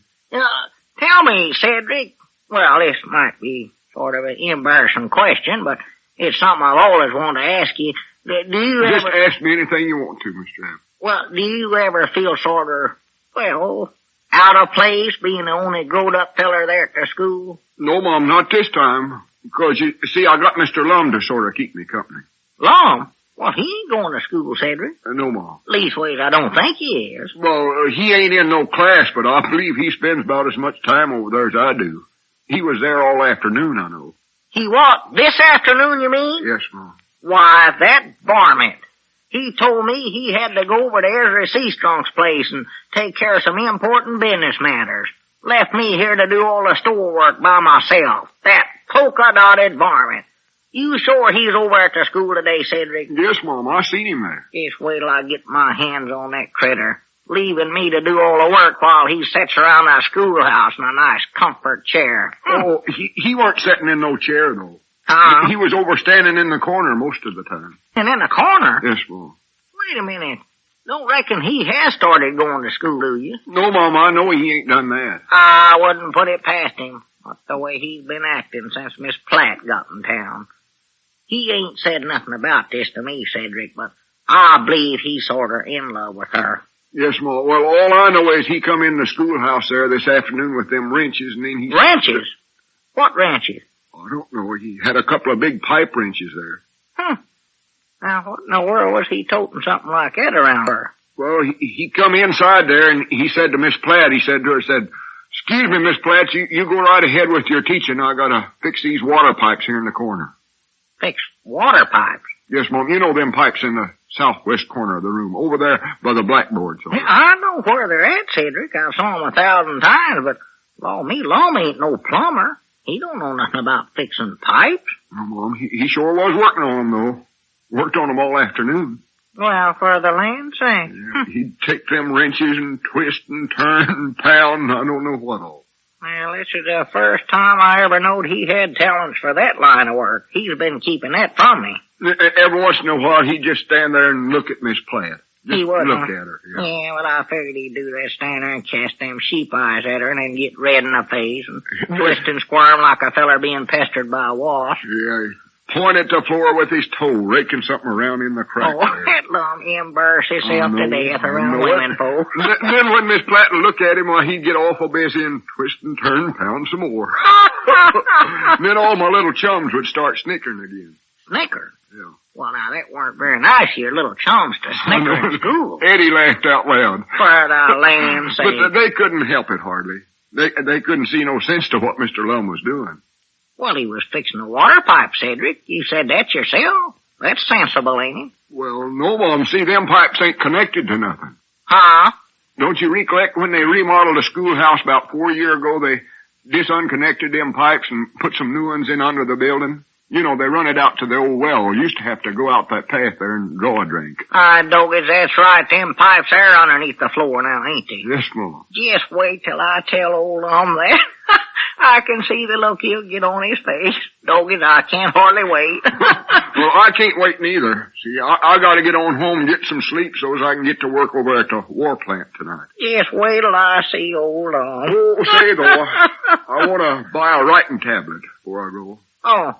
Tell me, Cedric. Well, this might be sort of an embarrassing question, but it's something I've always wanted to ask you. Do you Just ever... ask me anything you want to, Mr. Abner. Well, do you ever feel sort of, well, out of place being the only grown-up feller there at the school? No, Mom, not this time. Because, you see, I got Mr. Lum to sort of keep me company. Lum? Well, he ain't going to school, Cedric. No, Mom. Leastways, I don't think he is. Well, he ain't in no class, but I believe he spends about as much time over there as I do. He was there all afternoon, I know. He what? This afternoon, you mean? Yes, Mom. Why, that varmint. He told me he had to go over to Ezra Seastrong's place and take care of some important business matters. Left me here to do all the store work by myself. That polka-dotted varmint. You sure he's over at the school today, Cedric? Yes, Mom, I seen him there. Just wait till I get my hands on that critter. Leaving me to do all the work while he sits around that schoolhouse in a nice comfort chair. Oh, he weren't sitting in no chair, though. He was over standing in the corner most of the time. And in the corner? Yes, Mom. Wait a minute. Don't reckon he has started going to school, do you? No, Mom, I know he ain't done that. I wouldn't put it past him. Not the way he's been acting since Miss Platt got in town. He ain't said nothing about this to me, Cedric, but I believe he's sort of in love with her. Yes, Mom. Well, all I know is he come in the schoolhouse there this afternoon with them wrenches, and then he... Wrenches? What wrenches? I don't know. He had a couple of big pipe wrenches there. Now, what in the world was he toting something like that around her? Well, he come inside there, and he said to Miss Platt, he said to her, "Excuse me, Miss Platt, you go right ahead with your teaching. I gotta fix these water pipes here in the corner." Fix water pipes? Yes, Mom. You know them pipes in the southwest corner of the room, over there by the blackboard. So. I know where they're at, Cedric. I've saw them 1,000 times, but, Lord, me, Lum ain't no plumber. He don't know nothing about fixing pipes. No, Mom, he sure was working on them, though. Worked on them all afternoon. Well, for the land's sake. Yeah, he'd take them wrenches and twist and turn and pound, I don't know what all. Well, this is the first time I ever knowed he had talents for that line of work. He's been keeping that from me. Every once in a while, he'd just stand there and look at Miss Platt. He would look at her. Yeah, well, I figured he'd do that, stand there and cast them sheep eyes at her and then get red in the face and twist and squirm like a feller being pestered by a wasp. Yeah, he pointed at the floor with his toe, raking something around in the crack. Oh, that Lum embarrass himself to death around women folks. Then when Miss Platt would look at him, well, he'd get awful busy and twist and turn and pound some more. Then all my little chums would start snickering again. Snicker? Yeah. Well, now, that weren't very nice of your little chums to snicker in school. Eddie laughed out loud. For the land's sake. But they couldn't help it hardly. They couldn't see no sense to what Mr. Lum was doing. Well, he was fixing the water pipe, Cedric. You said that yourself. That's sensible, ain't it? Well, no, Mom. See, them pipes ain't connected to nothing. Huh? Don't you recollect when they remodeled the schoolhouse about 4 years ago, they disunconnected them pipes and put some new ones in under the building? You know, they run it out to the old well. Used to have to go out that path there and draw a drink. Doggies, that's right. Them pipes are underneath the floor now, ain't they? Yes, Mom. Just wait till I tell old Lum that. I can see the look he'll get on his face. Doggies, I can't hardly wait. Well, I can't wait neither. See, I gotta get on home and get some sleep so as I can get to work over at the war plant tonight. Just wait till I see old Lum. Oh, say though, I want to buy a writing tablet before I go. Oh.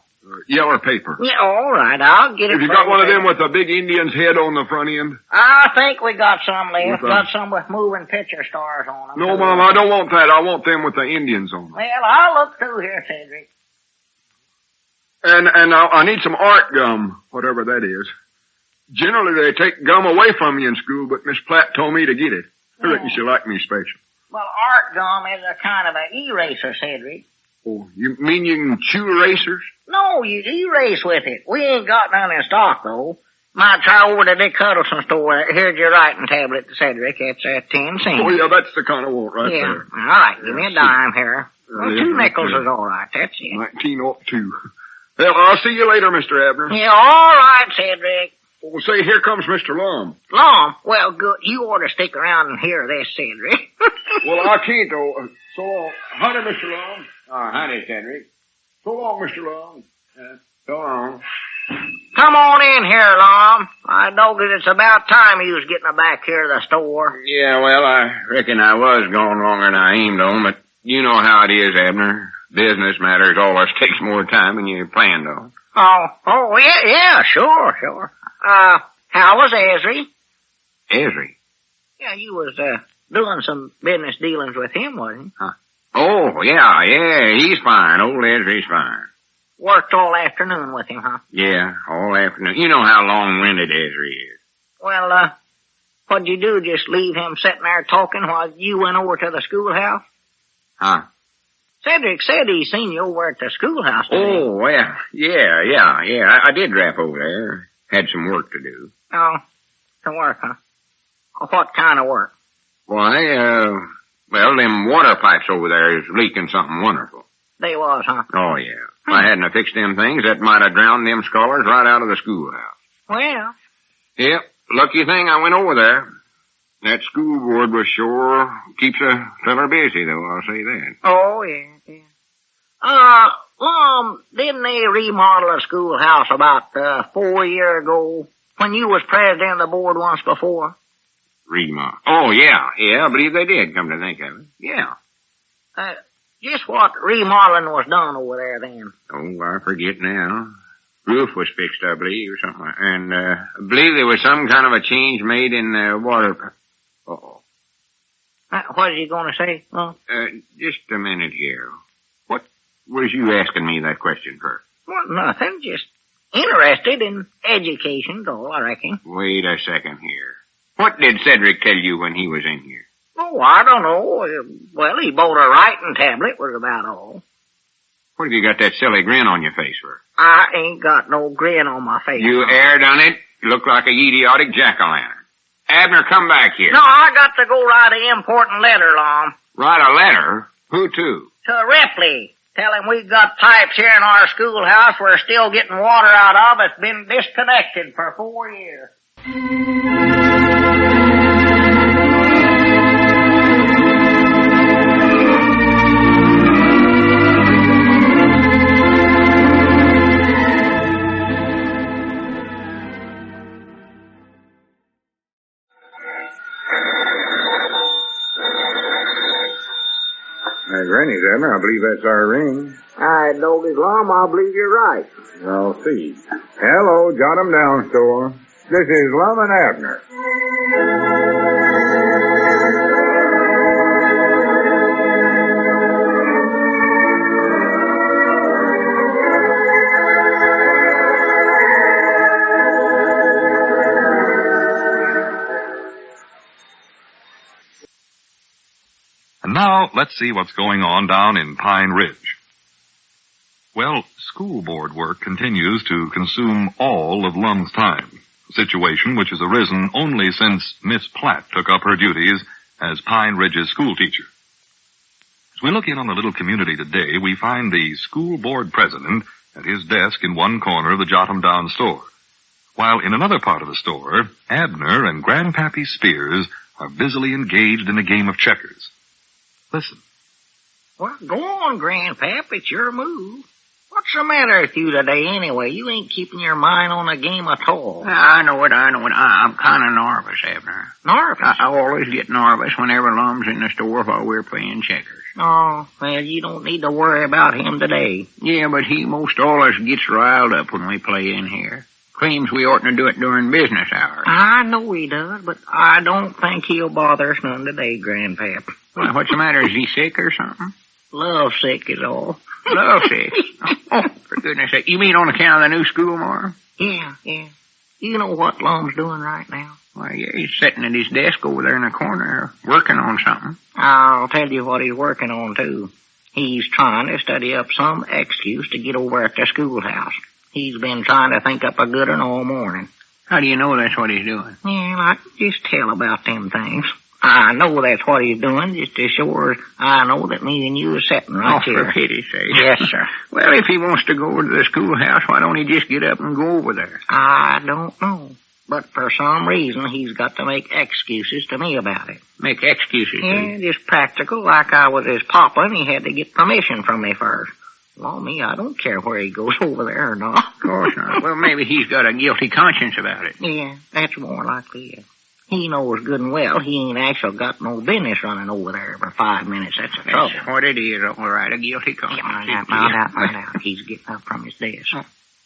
Yellow paper. Yeah, all right, I'll get it. Have you got one of them with a big Indian's head on the front end? I think we got some left. Got some with moving picture stars on them. No, Mom, I don't want that. I want them with the Indians on them. Well, I'll look through here, Cedric. And I need some art gum, whatever that is. Generally, they take gum away from you in school, but Miss Platt told me to get it. I reckon she liked me special. Well, art gum is a kind of an eraser, Cedric. Oh, you mean you can chew erasers? No, you erase with it. We ain't got none in stock, though. Might try over to Dick Huddleston's store. Here's your writing tablet, Cedric. It's 10 cents. Oh, yeah, that's the kind I want right there. There. All right, give me a dime here. Well, 2 nickels is all right. That's it. 1902. Well, I'll see you later, Mr. Abner. Yeah, all right, Cedric. Oh, say, here comes Mr. Lum. Lum? Well, good. You ought to stick around and hear this, Cedric. Well, I can't, though. So long. Honey, Mr. Lum. Honey, Cedric. So long, Mr. Lum. So long. Come on in here, Lum. I know that it's about time you was getting back here to the store. Yeah, well, I reckon I was gone longer than I aimed on, but you know how it is, Abner. Business matters always takes more time than you planned on. Oh, yeah, sure. How was Ezry? Ezry? Yeah, you was, doing some business dealings with him, wasn't you? Huh? Oh, yeah, he's fine. Old Ezry's fine. Worked all afternoon with him, huh? Yeah, all afternoon. You know how long-winded Ezry is. Well, what'd you do? Just leave him sitting there talking while you went over to the schoolhouse? Huh? Cedric said he seen you over at the schoolhouse today. Oh, well, yeah. I did drop over there. Had some work to do. Oh, some work, huh? What kind of work? Why, them water pipes over there is leaking something wonderful. They was, huh? Oh, yeah. If I hadn't fixed them things, that might have drowned them scholars right out of the schoolhouse. Well. Yep, lucky thing I went over there. That school board was sure keeps a feller busy, though, I'll say that. Oh, yeah. Didn't they remodel a schoolhouse about 4 years ago when you was president of the board once before? Remodel? Oh, yeah, I believe they did, come to think of it. Yeah. Just what remodeling was done over there then? Oh, I forget now. Roof was fixed, I believe, or something like that. And, I believe there was some kind of a change made in the water. Uh-oh. What are you going to say? Huh? Just a minute here. What was you asking me that question for? Well, nothing. Just interested in education, though, I reckon. Wait a second here. What did Cedric tell you when he was in here? Oh, I don't know. Well, he bought a writing tablet, was about all. What have you got that silly grin on your face for? I ain't got no grin on my face. You air done it? You look like a idiotic jack-o'-lantern. Abner, come back here. No, I got to go write an important letter, Lum. Write a letter? Who to? To Ripley. Tell him we've got pipes here in our schoolhouse we're still getting water out of. It's been disconnected for 4 years. Granny's, Abner. I believe that's our ring. I don't as long, I believe you're right. I'll see. Hello, jot 'em down, store. This is Lum and Abner. And now, let's see what's going on down in Pine Ridge. Well, school board work continues to consume all of Lum's time, a situation which has arisen only since Miss Platt took up her duties as Pine Ridge's school teacher. As we look in on the little community today, we find the school board president at his desk in one corner of the Jot-'em-Down store, while in another part of the store, Abner and Grandpappy Spears are busily engaged in a game of checkers. Listen. Well, go on, Grandpap. It's your move. What's the matter with you today, anyway? You ain't keeping your mind on the game at all. I know it. I'm kind of nervous, Abner. Nervous? I always get nervous whenever Lum's in the store while we're playing checkers. Oh, well, you don't need to worry about him today. Yeah, but he most always gets riled up when we play in here. Claims we oughtn't to do it during business hours. I know he does, but I don't think he'll bother us none today, Grandpap. Well, what's the matter? Is he sick or something? Love sick is all. Love sick? Oh, for goodness sake. You mean on account of the new school, Ma? Yeah. You know what Lum's doing right now? Well, yeah, he's sitting at his desk over there in the corner, working on something. I'll tell you what he's working on, too. He's trying to study up some excuse to get over at the schoolhouse. He's been trying to think up a good one all morning. How do you know that's what he's doing? Yeah, I can just tell about them things. I know that's what he's doing, just as sure as I know that me and you are sitting right here. Oh, for pity's sake. Yes, sir. Well, if he wants to go over to the schoolhouse, why don't he just get up and go over there? I don't know. But for some reason, he's got to make excuses to me about it. Make excuses. Yeah, just practical, like I was his papa, and he had to get permission from me first. Well, me, I don't care where he goes over there or not. Of course not. Well, maybe he's got a guilty conscience about it. Yeah, that's more likely it. He knows good and well he ain't actually got no business running over there every 5 minutes. That's the trouble. That's what it is, all right, a guilty conscience. Yeah, find out. He's getting up from his desk.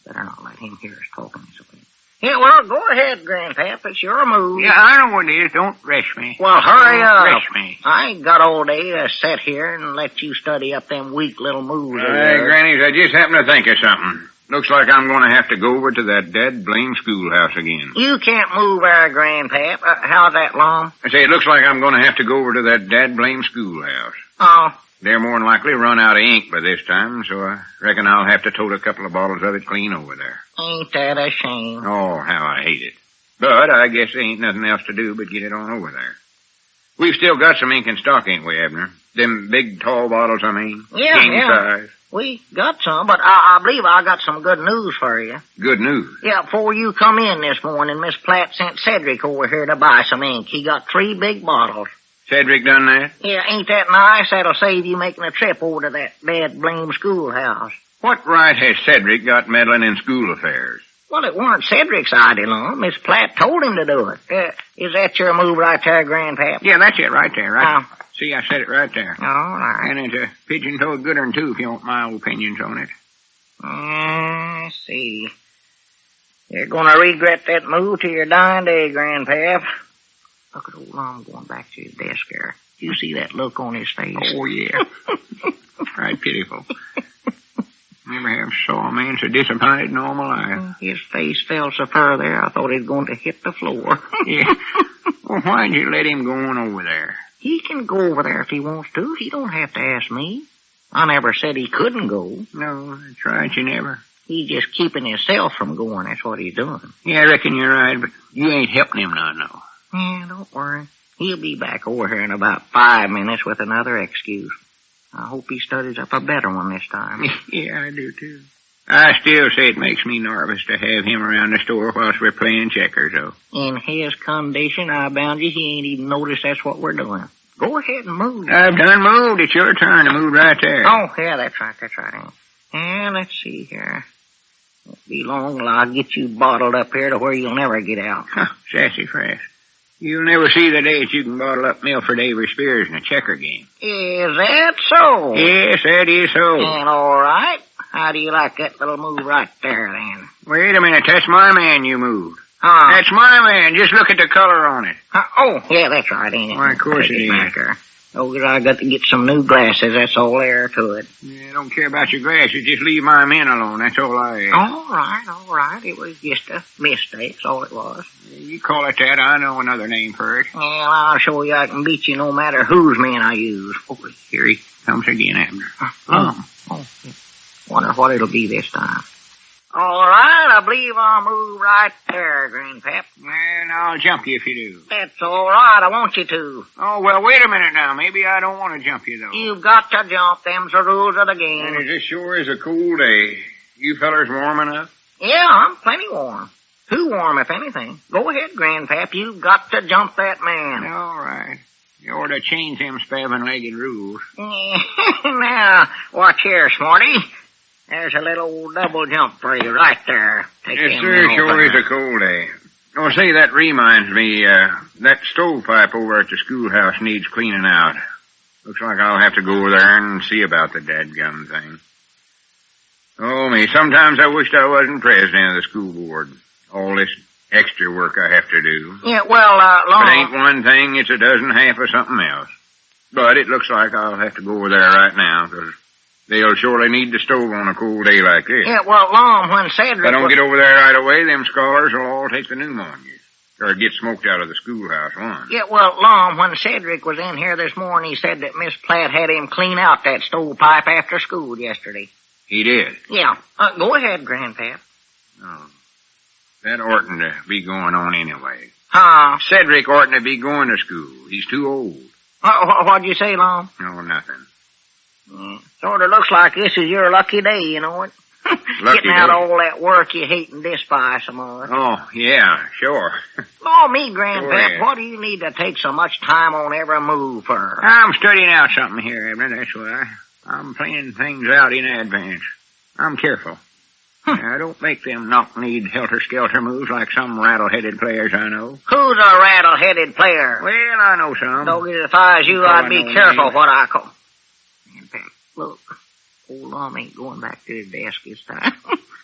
Better not let him hear us talking this way. Yeah, well, go ahead, Grandpap. It's your move. Yeah, I know what it is. Don't rush me. Well, hurry up. Rush me. I ain't got all day to sit here and let you study up them weak little moves. Hey, Grannies, I just happened to think of something. Looks like I'm going to have to go over to that dead blame schoolhouse again. You can't move there, Grandpap. How's that, Lum? I say, it looks like I'm going to have to go over to that dead blame schoolhouse. Oh. They're more than likely run out of ink by this time, so I reckon I'll have to tote a couple of bottles of it clean over there. Ain't that a shame? Oh, how I hate it. But I guess there ain't nothing else to do but get it on over there. We've still got some ink in stock, ain't we, Abner? Them big, tall bottles, I mean. King size. We got some, but I believe I got some good news for you. Good news? Yeah, before you come in this morning, Miss Platt sent Cedric over here to buy some ink. He got 3 big bottles. Cedric done that? Yeah, ain't that nice? That'll save you making a trip over to that dead blame schoolhouse. What right has Cedric got meddling in school affairs? Well, it weren't Cedric's idea, Lum. Miss Platt told him to do it. Is that your move right there, Grandpap? Yeah, that's it right there, right? See, I said it right there. All right. And it's a pigeon-toed good one, too, if you want my opinions on it. I see. You're gonna regret that move to your dying day, Grandpap. Look at old Lum going back to his desk there. You see that look on his face? Oh, yeah. Right pitiful. Never have saw a man so disappointed in all my life. His face fell so far there, I thought he was going to hit the floor. Yeah. Well, why'd you let him go on over there? He can go over there if he wants to. He don't have to ask me. I never said he couldn't go. No, that's right, you never. He's just keeping himself from going. That's what he's doing. Yeah, I reckon you're right, but you ain't helping him none, no. Yeah, don't worry. He'll be back over here in about 5 minutes with another excuse. I hope he studies up a better one this time. Yeah, I do, too. I still say it makes me nervous to have him around the store whilst we're playing checkers, though. In his condition, I bound you, he ain't even noticed that's what we're doing. Go ahead and move. I've done moved. It's your turn to move right there. Oh, yeah, that's right. And let's see here. Won't be long till I'll get you bottled up here to where you'll never get out. Sassy fresh. You'll never see the day that you can bottle up Milford Avery Spears in a checker game. Is that so? Yes, that is so. And all right. How do you like that little move right there, then? Wait a minute. That's my man you moved. That's my man. Just look at the color on it. Oh, yeah, that's right, ain't it? Why, of course it is. Oh, I got to get some new glasses. That's all there to it. Yeah, I don't care about your glasses. Just leave my men alone. That's all I ask. All right. It was just a mistake. That's all it was. You call it that. I know another name for it. Well, I'll show you I can beat you no matter whose men I use. Oh, here he comes again, Abner. Yeah. Wonder what it'll be this time. All right, I believe I'll move right there, Grandpap. And I'll jump you if you do. That's all right. I want you to. Oh, well, wait a minute now. Maybe I don't want to jump you, though. You've got to jump. Them's the rules of the game. And it just sure is a cool day. You fellers warm enough? Yeah, I'm plenty warm. Too warm, if anything. Go ahead, Grandpap. You've got to jump that man. All right. You ought to change them spavin-legged rules. Now, watch here, Smarty. There's a little double jump for you right there. Yes, sir, sure is a cold day. Oh, say, that reminds me, that stovepipe over at the schoolhouse needs cleaning out. Looks like I'll have to go over there and see about the dadgum thing. Oh, me, sometimes I wished I wasn't president of the school board. All this extra work I have to do. Yeah, well, If it ain't one thing, it's a dozen half of something else. But it looks like I'll have to go over there right now, because they'll surely need the stove on a cold day like this. Yeah, well, Lum, when Cedric... If I don't get over there right away, them scholars will all take the pneumonias. Or get smoked out of the schoolhouse once. Yeah, well, Lum, when Cedric was in here this morning, he said that Miss Platt had him clean out that stovepipe after school yesterday. He did? Yeah. Go ahead, Grandpap. Oh. That oughtn't to be going on anyway. Cedric oughtn't to be going to school. He's too old. What'd you say, Lum? No, nothing. Sort of looks like this is your lucky day, you know it? Getting out all that work you hate and despise so much. Oh, yeah, sure. Oh, me, Grandpap, yeah. what do you need to take so much time on every move for? I'm studying out something here, Abner, that's why. I'm planning things out in advance. I'm careful. I don't make them knock-kneed, helter-skelter moves like some rattle-headed players I know. Who's a rattle-headed player? Well, I know some. Doggy, if I was you, I'd be careful what I call. Grandpap, look. Old Lum ain't going back to his desk this time.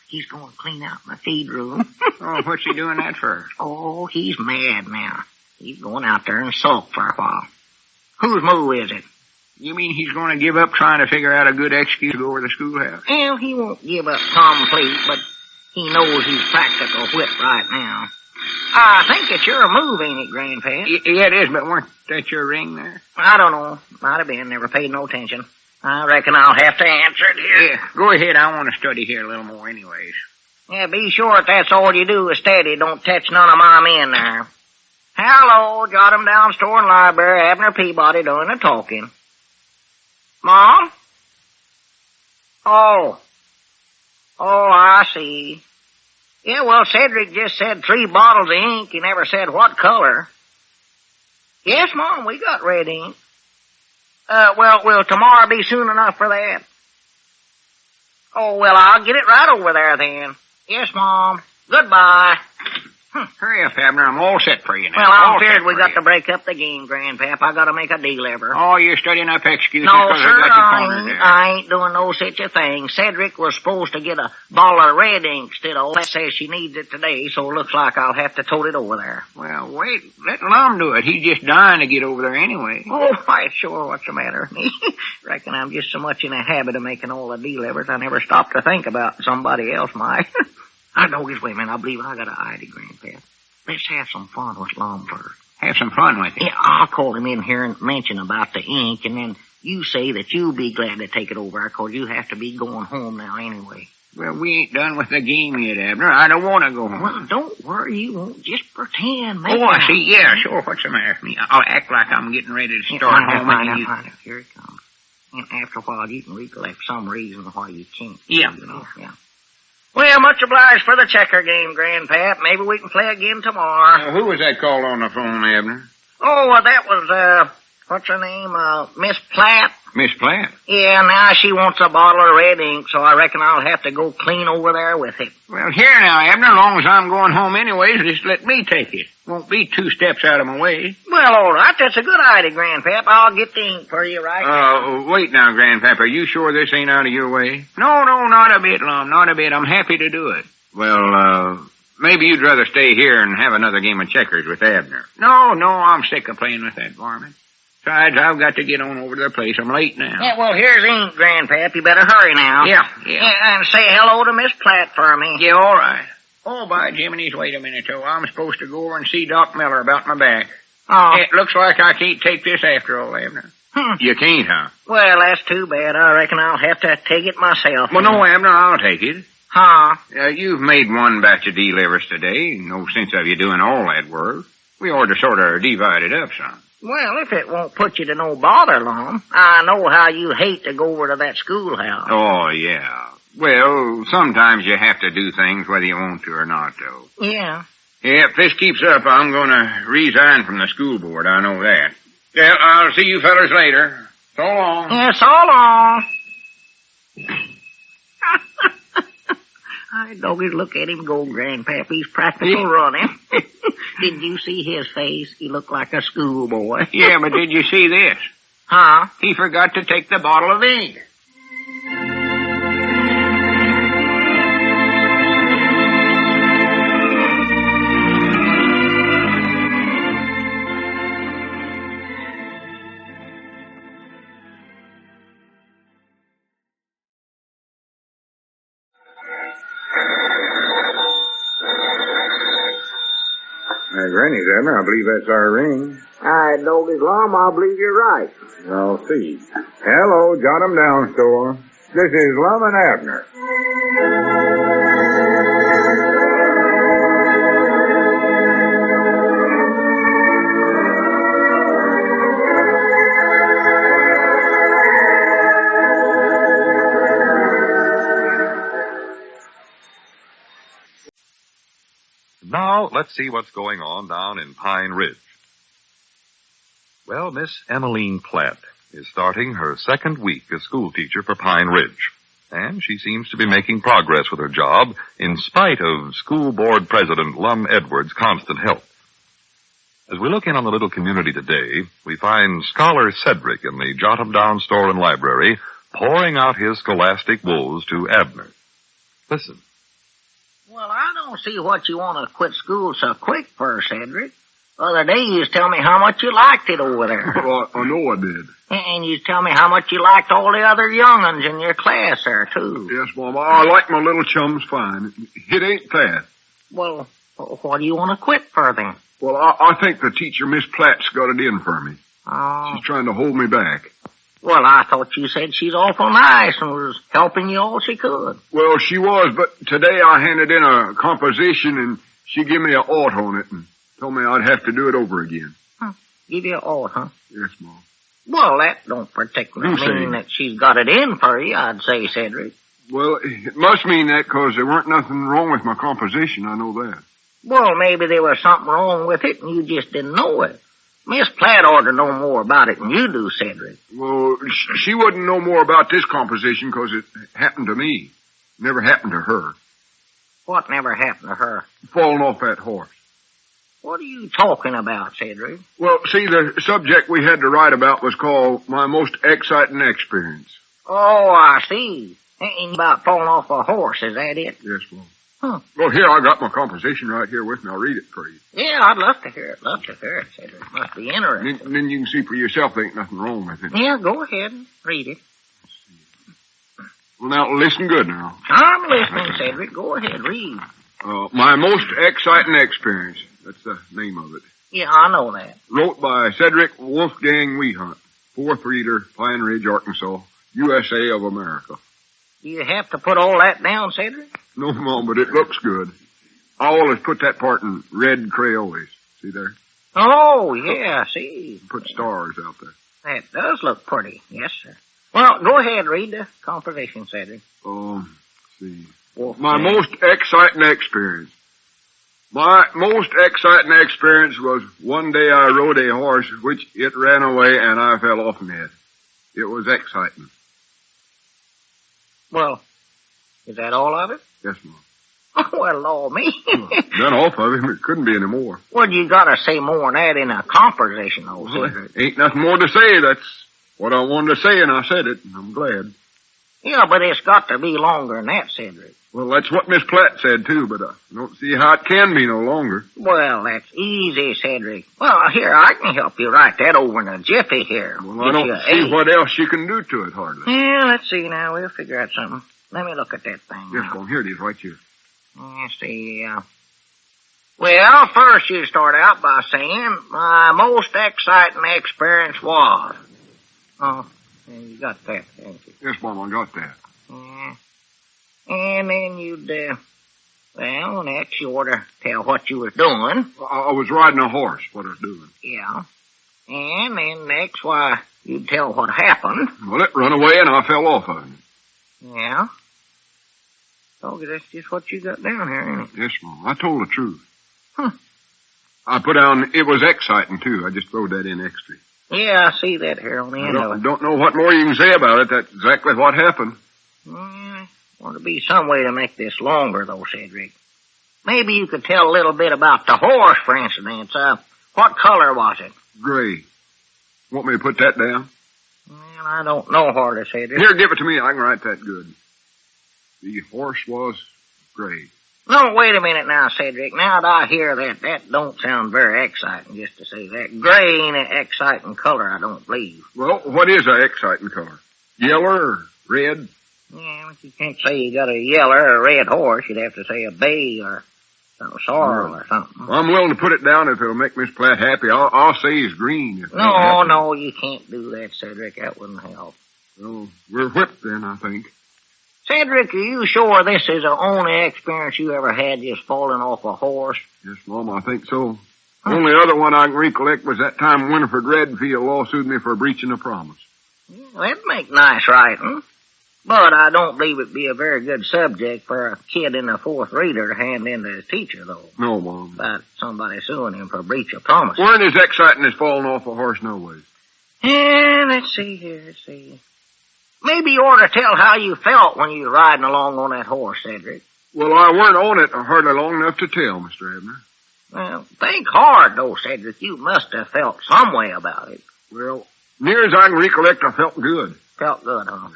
He's going to clean out my feed room. Oh, what's he doing that for? Oh, he's mad now. He's going out there and sulk for a while. Whose move is it? You mean he's going to give up trying to figure out a good excuse to go over the schoolhouse? Well, he won't give up complete, but he knows he's practical whip right now. I think it's your move, ain't it, Grandpa? Yeah, it is, but weren't that your ring there? I don't know. Might have been. Never paid no attention. I reckon I'll have to answer it here. Yeah, go ahead. I want to study here a little more anyways. Yeah, be sure if that's all you do is steady. Don't touch none of my men there. Hello, jot 'em down, store and library. Abner Peabody doing the talking. Mom? Oh, I see. Yeah, well, Cedric just said 3 bottles of ink. He never said what color. Yes, Mom, we got red ink. Well, will tomorrow be soon enough for that? Oh, well, I'll get it right over there then. Yes, Mom. Goodbye. Hurry up, Abner. I'm all set for you now. Well, I'm feared we got to break up the game, Grandpap. I got to make a deliver. Oh, you're studying up excuses? No, sir, I I ain't doing no such a thing. Cedric was supposed to get a bottle of red ink instead of Platt says she needs it today, so it looks like I'll have to tote it over there. Well, wait. Let Lum do it. He's just dying to get over there anyway. Oh, why, sure, what's the matter with me? Reckon I'm just so much in a habit of making all the delivers, I never stop to think about somebody else might. I know his way, man. I believe I got an idea, Grandpap. Let's have some fun with Lum first. Have some fun with him? Yeah, I'll call him in here and mention about the ink, and then you say that you'll be glad to take it over, because you have to be going home now anyway. Well, we ain't done with the game yet, Abner. I don't want to go home. Well, don't worry. You won't. Just pretend. Make Oh, I see. Yeah, sure. What's the matter with me? I'll act like I'm getting ready to start home. Find out. Here it comes. And after a while, you can recollect some reason why you can't. Yeah. You know? Yeah. Well, much obliged for the checker game, Grandpap. Maybe we can play again tomorrow. Who was that called on the phone, Abner? Oh, that was, what's her name? Miss Platt. Miss Platt? Yeah, now she wants a bottle of red ink, so I reckon I'll have to go clean over there with it. Well, here now, Abner, as long as I'm going home anyways, just let me take it. Won't be 2 steps out of my way. Well, all right, that's a good idea, Grandpap. I'll get the ink for you right now. Wait now, Grandpap. Are you sure this ain't out of your way? No, not a bit, Lum, not a bit. I'm happy to do it. Well, maybe you'd rather stay here and have another game of checkers with Abner. No, I'm sick of playing with that varmint. Besides, I've got to get on over to the place. I'm late now. Yeah, well, here's ink, Grandpap. You better hurry now. Yeah. And say hello to Miss Platt for me. Yeah, all right. Oh, by Jiminy's, wait a minute, though. I'm supposed to go over and see Doc Miller about my back. Oh. It looks like I can't take this after all, Abner. You can't, huh? Well, that's too bad. I reckon I'll have to take it myself. Well, no, Abner, I'll take it. Huh? You've made one batch of delivers today. No sense of you doing all that work. We ought to sort of divide it up some. Well, if it won't put you to no bother, Lum. I know how you hate to go over to that schoolhouse. Oh, yeah. Well, sometimes you have to do things whether you want to or not, though. Yeah. Yeah, if this keeps up, I'm going to resign from the school board. I know that. Yeah, I'll see you fellas later. So long. Yeah, so long. I doggies, look at him go, Grandpap. He's practical running. Did you see his face? He looked like a schoolboy. Yeah, but did you see this? Huh? He forgot to take the bottle of ink. Granny's, Abner. I believe that's our ring. I doggies, Lum, I believe you're right. I'll see. Hello, jot 'em down, store. This is Lum and Abner. Now, let's see what's going on down in Pine Ridge. Well, Miss Emaline Platt is starting her second week as schoolteacher for Pine Ridge. And she seems to be making progress with her job in spite of school board president Lum Edwards' constant help. As we look in on the little community today, we find Scholar Cedric in the Jot-em-Down store and library pouring out his scholastic woes to Abner. Listen. Well, I don't see what you want to quit school so quick for, Cedric. The other day you was telling me how much you liked it over there. Well, I know I did. And you was telling me how much you liked all the other young'uns in your class there, too. Yes, Mama. I like my little chums fine. It ain't that. Well, what do you want to quit for, then? Well, I think the teacher, Miss Platt's got it in for me. Oh. She's trying to hold me back. Well, I thought you said she's awful nice and was helping you all she could. Well, she was, but today I handed in a composition and she gave me an ought on it and told me I'd have to do it over again. Give you an ought, huh? Yes, Mom. Well, that don't particularly mean that she's got it in for you, I'd say, Cedric. Well, it must mean that because there weren't nothing wrong with my composition, I know that. Well, maybe there was something wrong with it and you just didn't know it. Miss Platt ought to know more about it than you do, Cedric. Well, she wouldn't know more about this composition because it happened to me. Never happened to her. What never happened to her? Falling off that horse. What are you talking about, Cedric? Well, see, the subject we had to write about was called My Most Exciting Experience. Oh, I see. Ain't about falling off a horse, is that it? Yes, Mom. Huh. Well, here, I got my composition right here with me. I'll read it for you. Yeah, I'd love to hear it. Love to hear it, Cedric. Must be interesting. And then you can see for yourself there ain't nothing wrong with it. Yeah, go ahead and read it. Well, now, listen good now. I'm listening, Cedric. Go ahead, read. My Most Exciting Experience. That's the name of it. Yeah, I know that. Wrote by Cedric Wolfgang Wehunt, 4th reader, Pine Ridge, Arkansas, USA of America. Do you have to put all that down, Cedric? No, Mom, but it looks good. I always put that part in red crayolas. See there? Oh, yeah, see. Put stars out there. That does look pretty. Yes, sir. Well, go ahead, read the composition, Cedric. See. My most exciting experience. My most exciting experience was one day I rode a horse which it ran away and I fell off from it. It was exciting. Well, is that all of it? Yes, Mom. Oh, well, Lord me. Done off of him. It couldn't be any more. Well, you gotta say more than that in a composition, though, Cedric. Ain't nothing more to say. That's what I wanted to say, and I said it, and I'm glad. Yeah, but it's got to be longer than that, Cedric. Well, that's what Miss Platt said, too, but I don't see how it can be no longer. Well, that's easy, Cedric. Well, here, I can help you write that over in a jiffy here. Well, I don't see what else you can do to it, hardly. Yeah, let's see now. We'll figure out something. Let me look at that thing. Yes, Mom. Here it is, right here. Let's see. Well, first you start out by saying, my most exciting experience was. Oh, yeah, you got that, haven't you? Yes, Mom, I got that. Yeah. And then you'd, well, next you ought to tell what you was doing. I was riding a horse, what I was doing. Yeah. And then next, why, you'd tell what happened. Well, it run away and I fell off of it. Yeah. So that's just what you got down here, ain't it? Yes, Mom. I told the truth. I put down, it was exciting, too. I just wrote that in extra. Yeah, I see that here on the end of it. I don't know what more you can say about it. That's exactly what happened. Ought to be some way to make this longer, though, Cedric. Maybe you could tell a little bit about the horse, for instance. What color was it? Gray. Want me to put that down? Well, I don't know, hardly, Cedric. Here, give it to me. I can write that good. The horse was gray. No, wait a minute now, Cedric. Now that I hear that, that don't sound very exciting, just to say that. Gray ain't an exciting color, I don't believe. Well, what is an exciting color? Yellow or red? Yeah, but you can't say you got a yellow or a red horse. You'd have to say a bay or a sorrel or something. Well, I'm willing to put it down if it'll make Miss Platt happy. I'll say he's green. No, you can't do that, Cedric. That wouldn't help. Well, we're whipped then, I think. Cedric, are you sure this is the only experience you ever had, just falling off a horse? Yes, Mom, I think so. Only other one I can recollect was that time Winifred Redfield lawsuited me for breaching a promise. Yeah, that'd make nice writing. But I don't believe it'd be a very good subject for a kid in the fourth reader to hand in to his teacher, though. No, Mom. About somebody suing him for breach of promise. Weren't as exciting as falling off a horse no ways. Yeah, let's see. Maybe you ought to tell how you felt when you were riding along on that horse, Cedric. Well, I weren't on it hardly long enough to tell, Mr. Abner. Well, think hard, though, Cedric. You must have felt some way about it. Well, near as I can recollect, I felt good. Felt good, huh?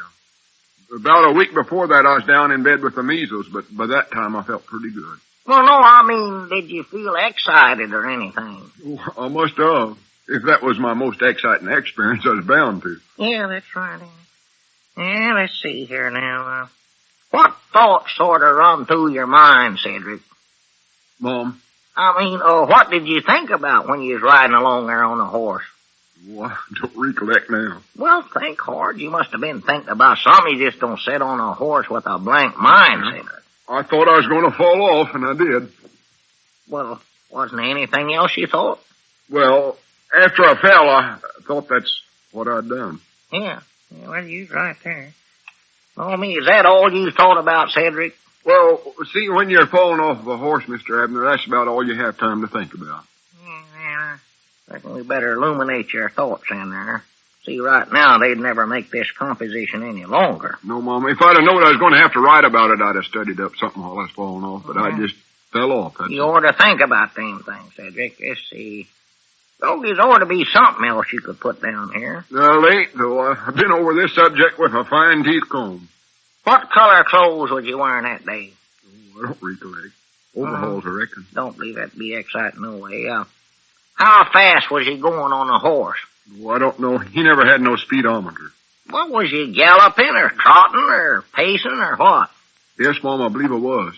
About a week before that, I was down in bed with the measles, but by that time, I felt pretty good. Well, no, I mean, did you feel excited or anything? Oh, I must have. If that was my most exciting experience, I was bound to. Yeah, that's right. Yeah, let's see here now. What thoughts sort of run through your mind, Cedric? Mom? I mean, what did you think about when you was riding along there on the horse? Well, I don't recollect now. Well, think hard. You must have been thinking about something. You just don't sit on a horse with a blank mind, Cedric. I thought I was going to fall off, and I did. Well, wasn't there anything else you thought? Well, after I fell, I thought that's what I'd done. Yeah, well, you was right there. Oh, me, is that all you thought about, Cedric? Well, see, when you're falling off of a horse, Mr. Abner, that's about all you have time to think about. Yeah, I reckon we better illuminate your thoughts in there. See, right now, they'd never make this composition any longer. No, Mama. If I'd have known I was going to have to write about it, I'd have studied up something while I was falling off, but I just fell off. You ought to think about them things, Cedric. Let's see. Oh, there ought to be something else you could put down here. No, ain't, though. I've been over this subject with a fine-teeth comb. What color clothes was you wearing that day? Oh, I don't recollect. Overalls, I reckon. Don't believe that'd be exciting no way. How fast was he going on the horse? Oh, I don't know. He never had no speedometer. What, was he galloping or trotting or pacing or what? Yes, Mom, I believe it was.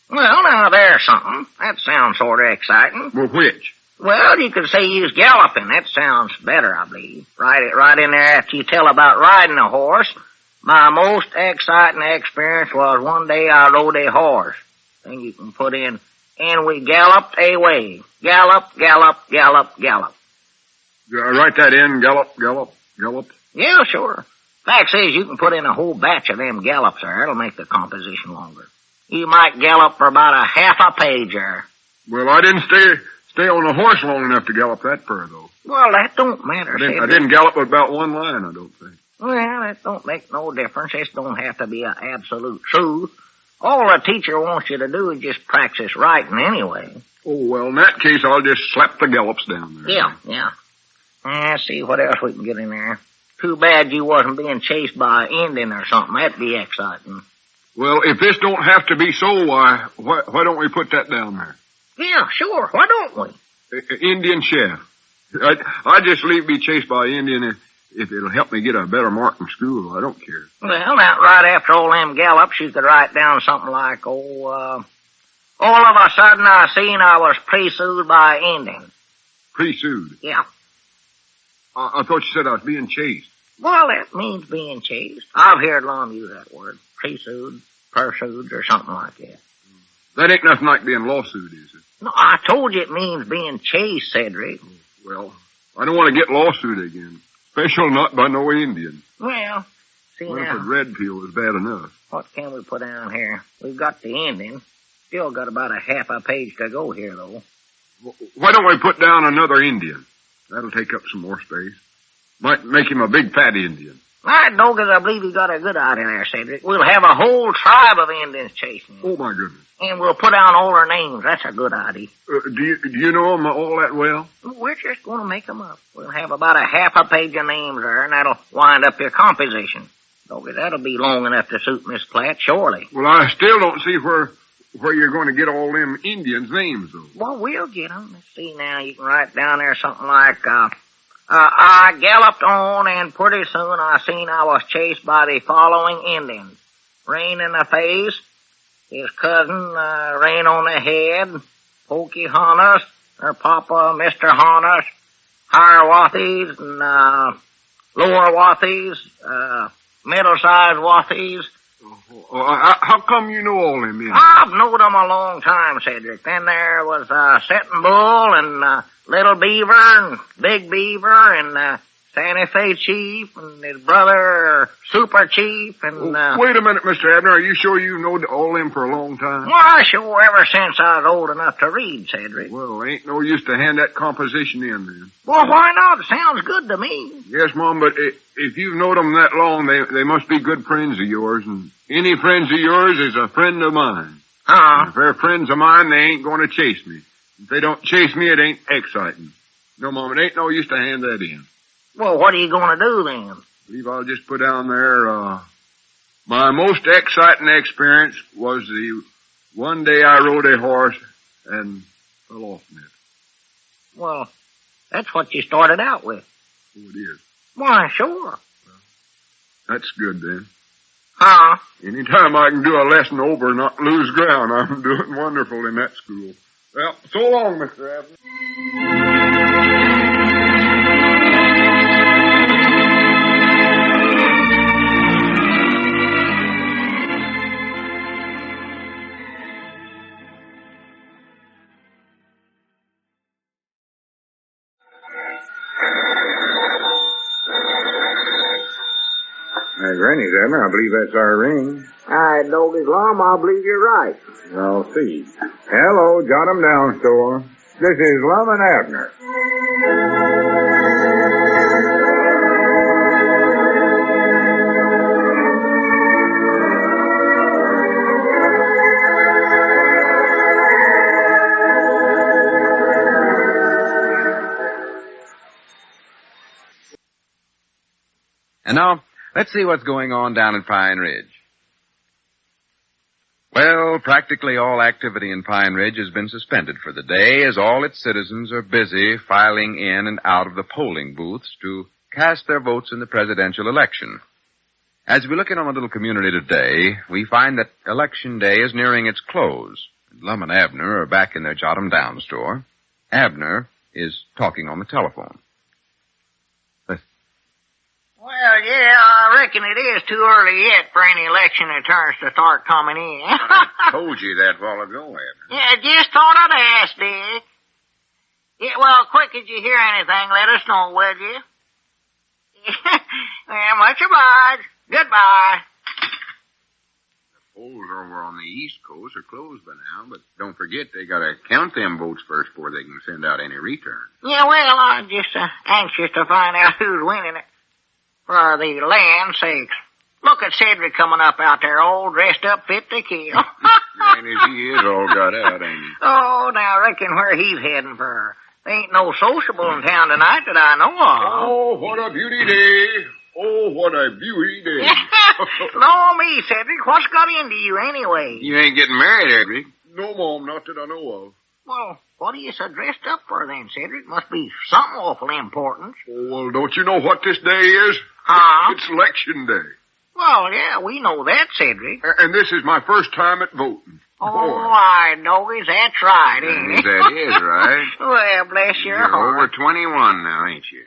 Well, now there's something. That sounds sort of exciting. Well, which? Well, you could say he was galloping. That sounds better, I believe. Write it right in there after you tell about riding a horse. My most exciting experience was one day I rode a horse. Then you can put in, and we galloped away. Gallop, gallop, gallop, gallop. Write that in, gallop, gallop, gallop. Yeah, sure. Fact is, you can put in a whole batch of them gallops there. It'll make the composition longer. You might gallop for about a half a page there. Well, I didn't stay on the horse long enough to gallop that fur, though. Well, that don't matter. I didn't gallop with about one line, I don't think. Well, that don't make no difference. This don't have to be an absolute truth. All a teacher wants you to do is just practice writing anyway. Oh, well, in that case, I'll just slap the gallops down there. Yeah. Let's see what else we can get in there. Too bad you wasn't being chased by an Indian or something. That'd be exciting. Well, if this don't have to be so, why don't we put that down there? Yeah, sure. Why don't we? Indian chef. I just leave me chased by an Indian if it'll help me get a better mark in school. I don't care. Well, now, right after all them gallops, you could write down something like, all of a sudden I seen I was pursued by an Indian. Pursued? Yeah. I thought you said I was being chased. Well, that means being chased. I've heard Lum use that word. Pursued, or something like that. That ain't nothing like being lawsuit, is it? No, I told you it means being chased, Cedric. Well, I don't want to get lawsuit again. Especially not by no Indian. Well, see now. If red peel was bad enough. What can we put down here? We've got the Indian. Still got about a half a page to go here, though. Why don't we put down another Indian? That'll take up some more space. Might make him a big fat Indian. All right, Doggins, I believe you got a good idea there, Cedric. We'll have a whole tribe of Indians chasing him. Oh, my goodness. And we'll put down all their names. That's a good idea. Do you know them all that well? We're just going to make them up. We'll have about a half a page of names there, and that'll wind up your composition. Doggins, that'll be long enough to suit Miss Platt, surely. Well, I still don't see where you're going to get all them Indians' names, though. Well, we'll get them. Let's see now. You can write down there something like, I galloped on, and pretty soon I seen I was chased by the following Indians. Rain in the face, his cousin, rain on the head, Pocahontas, her papa, Mr. Honus, Hiawathies, and, lower Wathies, middle-sized Wathies. How come you know all them Indians? I've known them a long time, Cedric. Then there was, Setting Bull, and, Little Beaver, and Big Beaver, and, Santa Fe chief and his brother super chief and, Wait a minute, Mr. Abner. Are you sure you've known all them for a long time? Why, sure, ever since I was old enough to read, Cedric. Well, ain't no use to hand that composition in then. Well, why not? It sounds good to me. Yes, Mom, but if you've known them that long, they must be good friends of yours, and any friends of yours is a friend of mine. If they're friends of mine, they ain't going to chase me. If they don't chase me, it ain't exciting. No, Mom, it ain't no use to hand that in. Well, what are you going to do then? I believe I'll just put down there, my most exciting experience was the one day I rode a horse and fell off from it. Well, that's what you started out with. Oh, it is. Why, sure. Well, that's good then. Huh? Anytime I can do a lesson over and not lose ground, I'm doing wonderful in that school. Well, so long, Mr. Abner. Granny's, Abner. I believe that's our ring. I know his Lum. I believe you're right. I'll see. Hello, jot 'em down, store. This is Lum and Abner. And now, let's see what's going on down at Pine Ridge. Well, practically all activity in Pine Ridge has been suspended for the day as all its citizens are busy filing in and out of the polling booths to cast their votes in the presidential election. As we look in on the little community today, we find that Election Day is nearing its close. Lum and Abner are back in their Jot 'em Down store. Abner is talking on the telephone. Well, yeah, I reckon it is too early yet for any election returns to start coming in. I told you that a while ago, Abner. Yeah, just thought I'd ask, Dick. Yeah, well, quick as you hear anything, let us know, will you? Well, much obliged. Goodbye. The polls over on the East Coast are closed by now, but don't forget they gotta count them votes first before they can send out any returns. Yeah, well, I'm just anxious to find out who's winning it. For the land's sakes. Look at Cedric coming up out there, all dressed up fit to kill. And as he is all got out, ain't he? Oh, now I reckon where he's heading for. There ain't no sociable in town tonight that I know of. Oh, what a beauty day. Oh, what a beauty day. Lord me, Cedric, what's got into you anyway? You ain't getting married, Abner. No, Mom, not that I know of. Well, what are you so dressed up for then, Cedric? Must be something awful important. Oh, well, don't you know what this day is? Huh? It's Election Day. Well, yeah, we know that, Cedric. And this is my first time at voting. Oh, I know that's right, ain't it? That is right. Well, bless your You're heart. over 21 now, ain't you?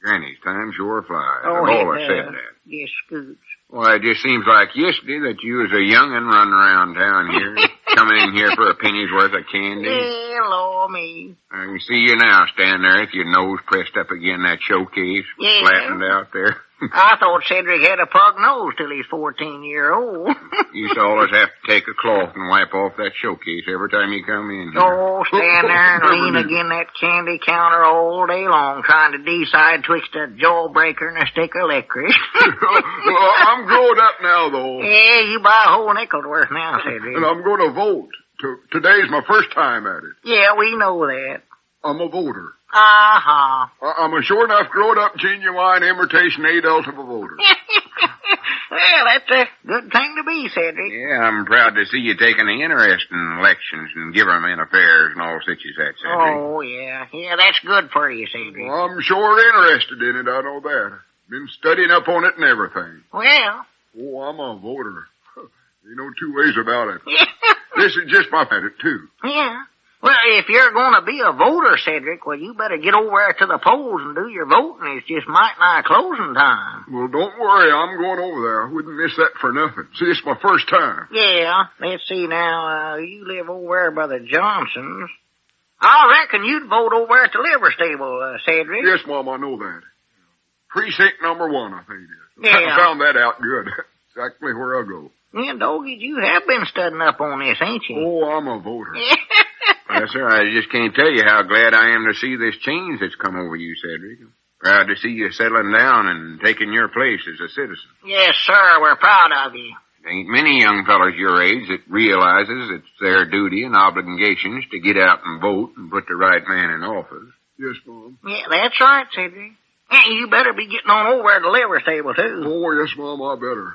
Granny's time sure flies. Oh, I've always said that. Yes, Scoots. Well, it just seems like yesterday that you was a young'un running around town here, coming in here for a penny's worth of candy. Hello, me. I can see you now standing there with your nose pressed up against that showcase, Yeah. flattened out there. I thought Cedric had a pug nose till he's 14-year-old. Used to always have to take a cloth and wipe off that showcase every time you come in here. Oh, stand there and lean against that candy counter all day long trying to decide twixt a jawbreaker and a stick of licorice. Well, I'm grown up now, though. Yeah, you buy a whole nickel's worth now, Cedric. And I'm going to vote. Today's my first time at it. Yeah, we know that. I'm a voter. Uh-huh. I'm a sure enough grown-up, genuine imitation adult of a voter. Well, that's a good thing to be, Cedric. Yeah, I'm proud to see you taking an interest in elections and government affairs and all such as that, Cedric. Oh, yeah. Yeah, that's good for you, Cedric. Well, I'm sure interested in it, I know that. Been studying up on it and everything. Well. Oh, I'm a voter. Ain't no two ways about it. This is just my at it, too. Yeah. Well, if you're going to be a voter, Cedric, well, you better get over there to the polls and do your voting. It's just might nigh closing time. Well, don't worry. I'm going over there. I wouldn't miss that for nothing. See, it's my first time. Yeah. Let's see now. You live over there by the Johnsons. I reckon you'd vote over there at the liver stable, Cedric. Yes, Mom, I know that. Precinct number 1, I think it is. Yeah. I found that out good. Exactly where I go. Yeah, Doggy, you have been studying up on this, ain't you? Oh, I'm a voter. Yes, sir. I just can't tell you how glad I am to see this change that's come over you, Cedric. Proud to see you settling down and taking your place as a citizen. Yes, sir, we're proud of you. There ain't many young fellows your age that realizes it's their duty and obligations to get out and vote and put the right man in office. Yes, Mom. Yeah, that's right, Cedric. And you better be getting on over at the liver table, too. Oh, yes, Mom, I better.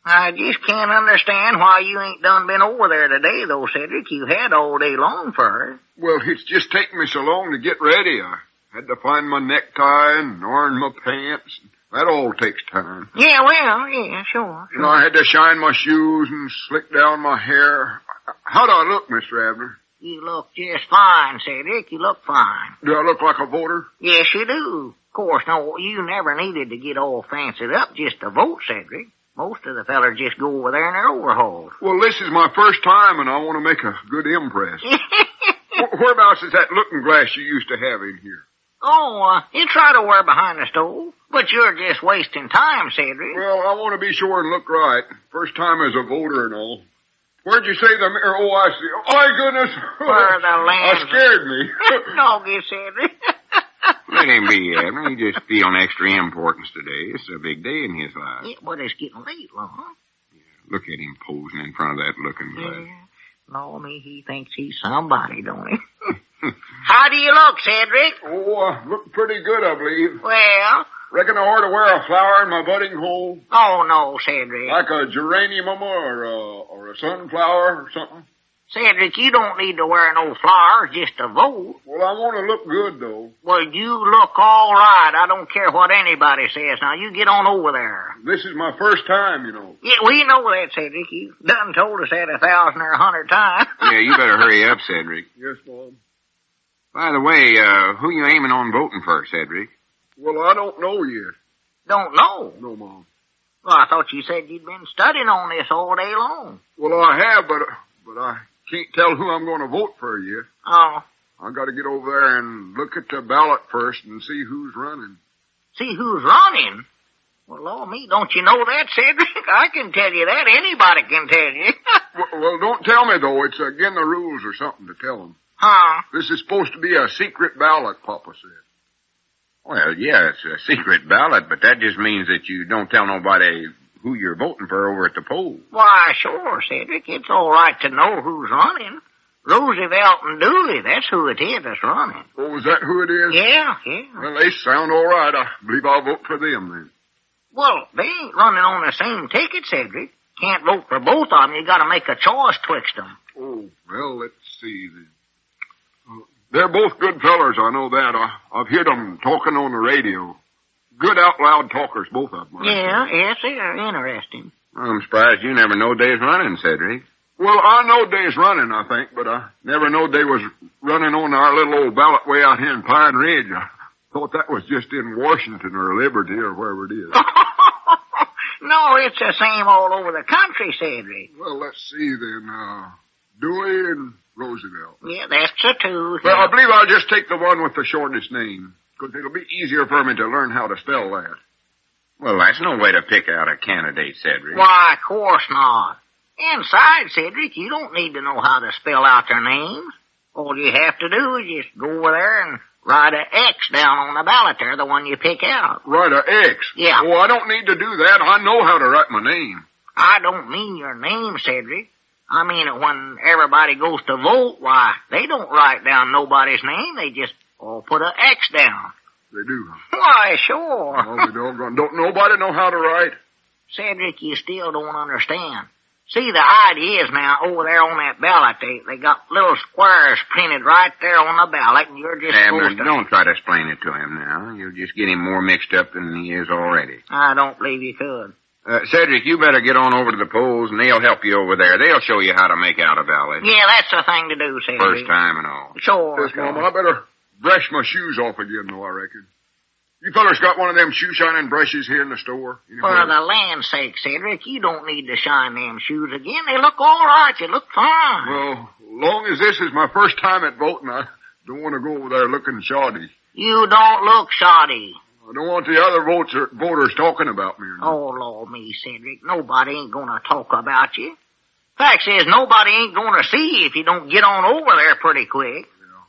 I just can't understand why you ain't done been over there today, though, Cedric. You had all day long for it. Well, it's just taken me so long to get ready. I had to find my necktie and iron my pants. That all takes time. Yeah, well, yeah, sure. And I had to shine my shoes and slick down my hair. How do I look, Mr. Abner? You look just fine, Cedric. You look fine. Do I look like a voter? Yes, you do. Of course, no, you never needed to get all fancied up just to vote, Cedric. Most of the fellers just go over there in their overalls. Well, this is my first time, and I want to make a good impress. Whereabouts is that looking glass you used to have in here? Oh, it's right over behind the stove. But you're just wasting time, Cedric. Well, I want to be sure and look right. First time as a voter and all. Where'd you say the mirror? Oh, I see. Oh, my goodness. Where the land? Scared me. Doggy, Cedric. Let him be, Abner. He just feeling extra importance today. It's a big day in his life. Yeah, but it's getting late, Lum. Look at him posing in front of that looking glass. Yeah. Lord, me, he thinks he's somebody, don't he? How do you look, Cedric? Oh, I look pretty good, I believe. Well? Reckon I ought to wear a flower in my budding hole. Oh, no, Cedric. Like a geranium or a sunflower or something. Cedric, you don't need to wear no flowers just to vote. Well, I want to look good, though. Well, you look all right. I don't care what anybody says. Now, you get on over there. This is my first time, you know. Yeah, we know that, Cedric. You done told us that 1,000 or 100 times. Yeah, you better hurry up, Cedric. Yes, Mom. By the way, who you aiming on voting for, Cedric? Well, I don't know yet. Don't know? No, Mom. Well, I thought you said you'd been studying on this all day long. Well, I have, but I can't tell who I'm going to vote for yet. Oh. I got to get over there and look at the ballot first and see who's running. See who's running? Well, Lord me, don't you know that, Cedric? I can tell you that. Anybody can tell you. well, don't tell me, though. It's against the rules or something to tell them. Huh? This is supposed to be a secret ballot, Papa said. Well, yeah, it's a secret ballot, but that just means that you don't tell nobody who you're voting for over at the polls. Why, sure, Cedric. It's all right to know who's running. Roosevelt and Dooley, that's who it is that's running. Oh, is that who it is? Yeah. Well, they sound all right. I believe I'll vote for them then. Well, they ain't running on the same ticket, Cedric. Can't vote for both of them. You got to make a choice twixt them. Oh, well, let's see then. They're both good fellers, I know that. I've heard them talking on the radio. Good out loud talkers, both of them. Yeah, yes, they're interesting. I'm surprised you never know they's running, Cedric. Well, I know they's running, I think, but I never knowed they was running on our little old ballot way out here in Pine Ridge. I thought that was just in Washington or Liberty or wherever it is. No, it's the same all over the country, Cedric. Well, let's see then. Dewey and Roosevelt. Yeah, that's the two. Well, I believe I'll just take the one with the shortest name, because it'll be easier for me to learn how to spell that. Well, that's no way to pick out a candidate, Cedric. Why, of course not. Inside, Cedric, you don't need to know how to spell out their names. All you have to do is just go over there and write an X down on the ballot there, the one you pick out. Write an X? Yeah. Oh, I don't need to do that. I know how to write my name. I don't mean your name, Cedric. I mean it when everybody goes to vote, why, they don't write down nobody's name. They just all put an X down. They do. Why, sure. Oh, they don't nobody know how to write? Cedric, you still don't understand. See, the idea is now, over there on that ballot, they got little squares printed right there on the ballot, and you're just supposed to... Don't try to explain it to him now. You'll just get him more mixed up than he is already. I don't believe you could. Cedric, you better get on over to the polls, and they'll help you over there. They'll show you how to make out a ballot. Yeah, that's the thing to do, Cedric. First time and all. Sure. Yes, Mama, I better brush my shoes off again, though, I reckon. You fellers got one of them shoe-shining brushes here in the store? For the land's sake, Cedric, you don't need to shine them shoes again. They look all right. They look fine. Well, long as this is my first time at voting, I don't want to go over there looking shoddy. You don't look shoddy. I don't want the other voters talking about me. Oh, Lord me, Cedric. Nobody ain't gonna talk about you. Fact is, nobody ain't gonna see you if you don't get on over there pretty quick. Yeah.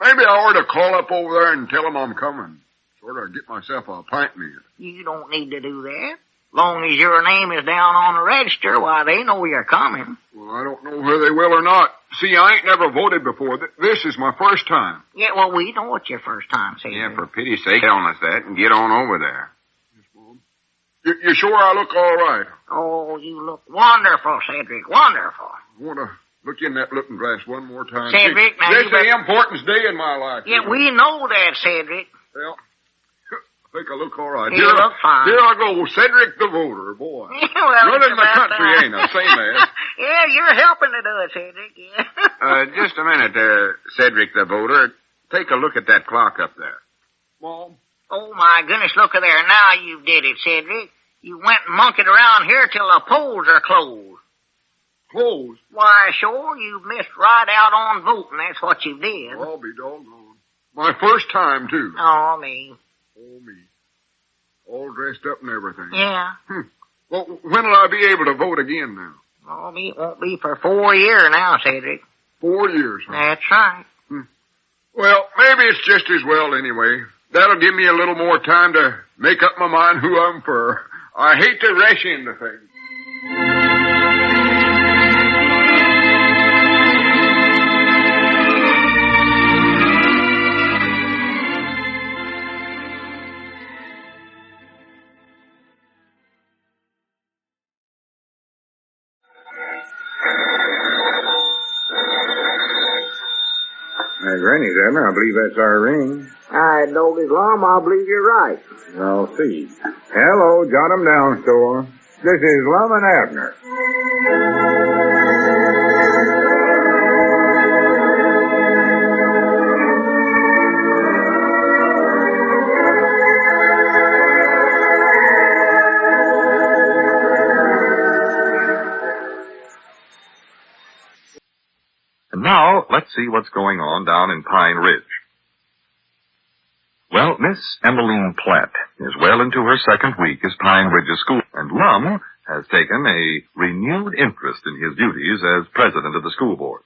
Maybe I ought to call up over there and tell them I'm coming. Sort of get myself a pint meal. You don't need to do that. Long as your name is down on the register, why, they know you're coming. Well, I don't know whether they will or not. See, I ain't never voted before. This is my first time. Yeah, well, we know it's your first time, Cedric. Yeah, for pity's sake, tell us that and get on over there. Yes, Mom. You sure I look all right? Oh, you look wonderful, Cedric, wonderful. I want to look in that looking glass one more time. Cedric, now this is the importance day in my life. Yeah, we know that, Cedric. Well, I think I look all right. You look fine. Here I go, Cedric the voter, boy. Well, running the country, ain't I? Same as. Yeah, you're helping to do it, Cedric, yeah. Just a minute there, Cedric the voter. Take a look at that clock up there. Mom? Oh, my goodness, look at there. Now you did it, Cedric. You went and monkeyed around here till the polls are closed. Closed? Why, sure, you missed right out on voting. That's what you did. I'll be doggone. My first time, too. Oh, me. Oh, me. All dressed up and everything. Yeah. Well, when will I be able to vote again now? Oh, me, it won't be for 4 years now, Cedric. 4 years, huh? That's right. Well, maybe it's just as well anyway. That'll give me a little more time to make up my mind who I'm for. I hate to rush into things. Granny's, Abner. I believe that's our ring. I know his Lum. I believe you're right. I'll see. Hello, jot 'em down, store. This is Lum and Abner. And now, let's see what's going on down in Pine Ridge. Well, Miss Emaline Platt is well into her second week as Pine Ridge's school, and Lum has taken a renewed interest in his duties as president of the school board.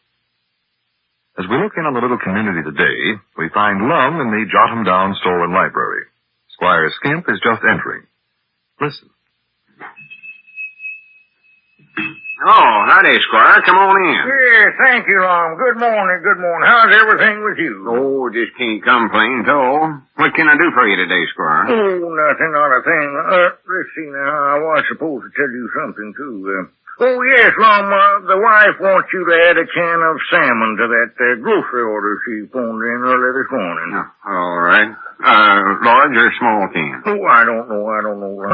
As we look in on the little community today, we find Lum in the Jot 'em Down store and library. Squire Skimp is just entering. Listen. Oh, howdy, Squire. Come on in. Yeah, thank you, Lum. Good morning, good morning. How's everything with you? Oh, just can't complain, though. What can I do for you today, Squire? Oh, nothing, not a thing. Let's see now. I was supposed to tell you something, too. Oh, yes, Lum, the wife wants you to add a can of salmon to that grocery order she phoned in early this morning. Oh, all right. Large or small can? Oh, I don't know.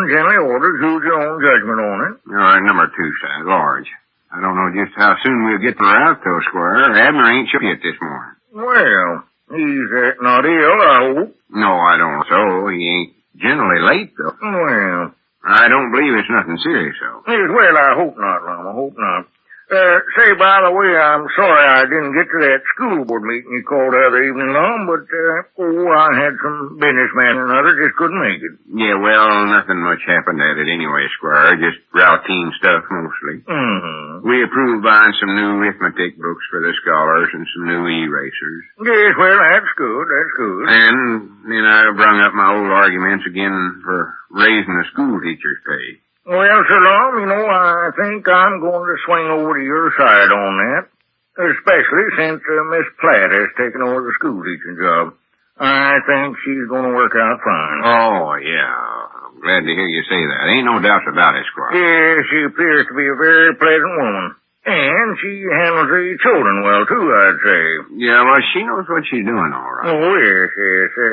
Generally orders, use your own judgment on it. All right, number 2 size, large. I don't know just how soon we'll get the route, though, Squire. Abner ain't sure yet this morning. Well, he's not ill, I hope. No, I don't so. He ain't generally late, though. Well, I don't believe it's nothing serious, though. Yes, well, I hope not, Lum. I hope not. Say, by the way, I'm sorry I didn't get to that school board meeting you called the other evening, Lum, but, I had some businessman and other, just couldn't make it. Yeah, well, nothing much happened at it anyway, Squire. Just routine stuff, mostly. Mm-hmm. We approved buying some new arithmetic books for the scholars and some new erasers. Yes, well, that's good. And then I brung up my old arguments again for raising the school teachers' pay. Well, Sir Lum, I think I'm going to swing over to your side on that, especially since Miss Platt has taken over the school teaching job. I think she's going to work out fine. Oh, yeah. I'm glad to hear you say that. Ain't no doubt about it, Squire. Yeah, she appears to be a very pleasant woman. And she handles the children well, too, I'd say. Yeah, well, she knows what she's doing, all right. Oh, yes.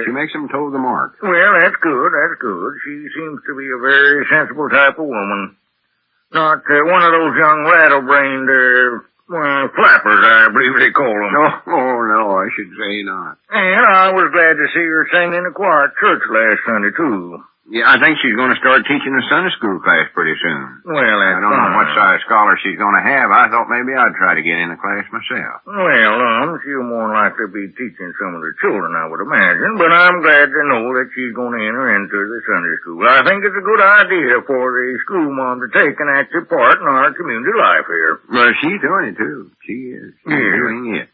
She makes them toe the mark. Well, that's good. She seems to be a very sensible type of woman. Not one of those young rattle-brained, flappers, I believe they call them. Oh, no, I should say not. And I was glad to see her sing in the choir at church last Sunday, too. Yeah, I think she's going to start teaching a Sunday school class pretty soon. Well, I don't know what size scholar she's going to have. I thought maybe I'd try to get in the class myself. Well, she'll more likely be teaching some of the children, I would imagine, but I'm glad to know that she's going to enter into the Sunday school. I think it's a good idea for the school mom to take an active part in our community life here. Well, she's doing it, too. She is. She's doing it.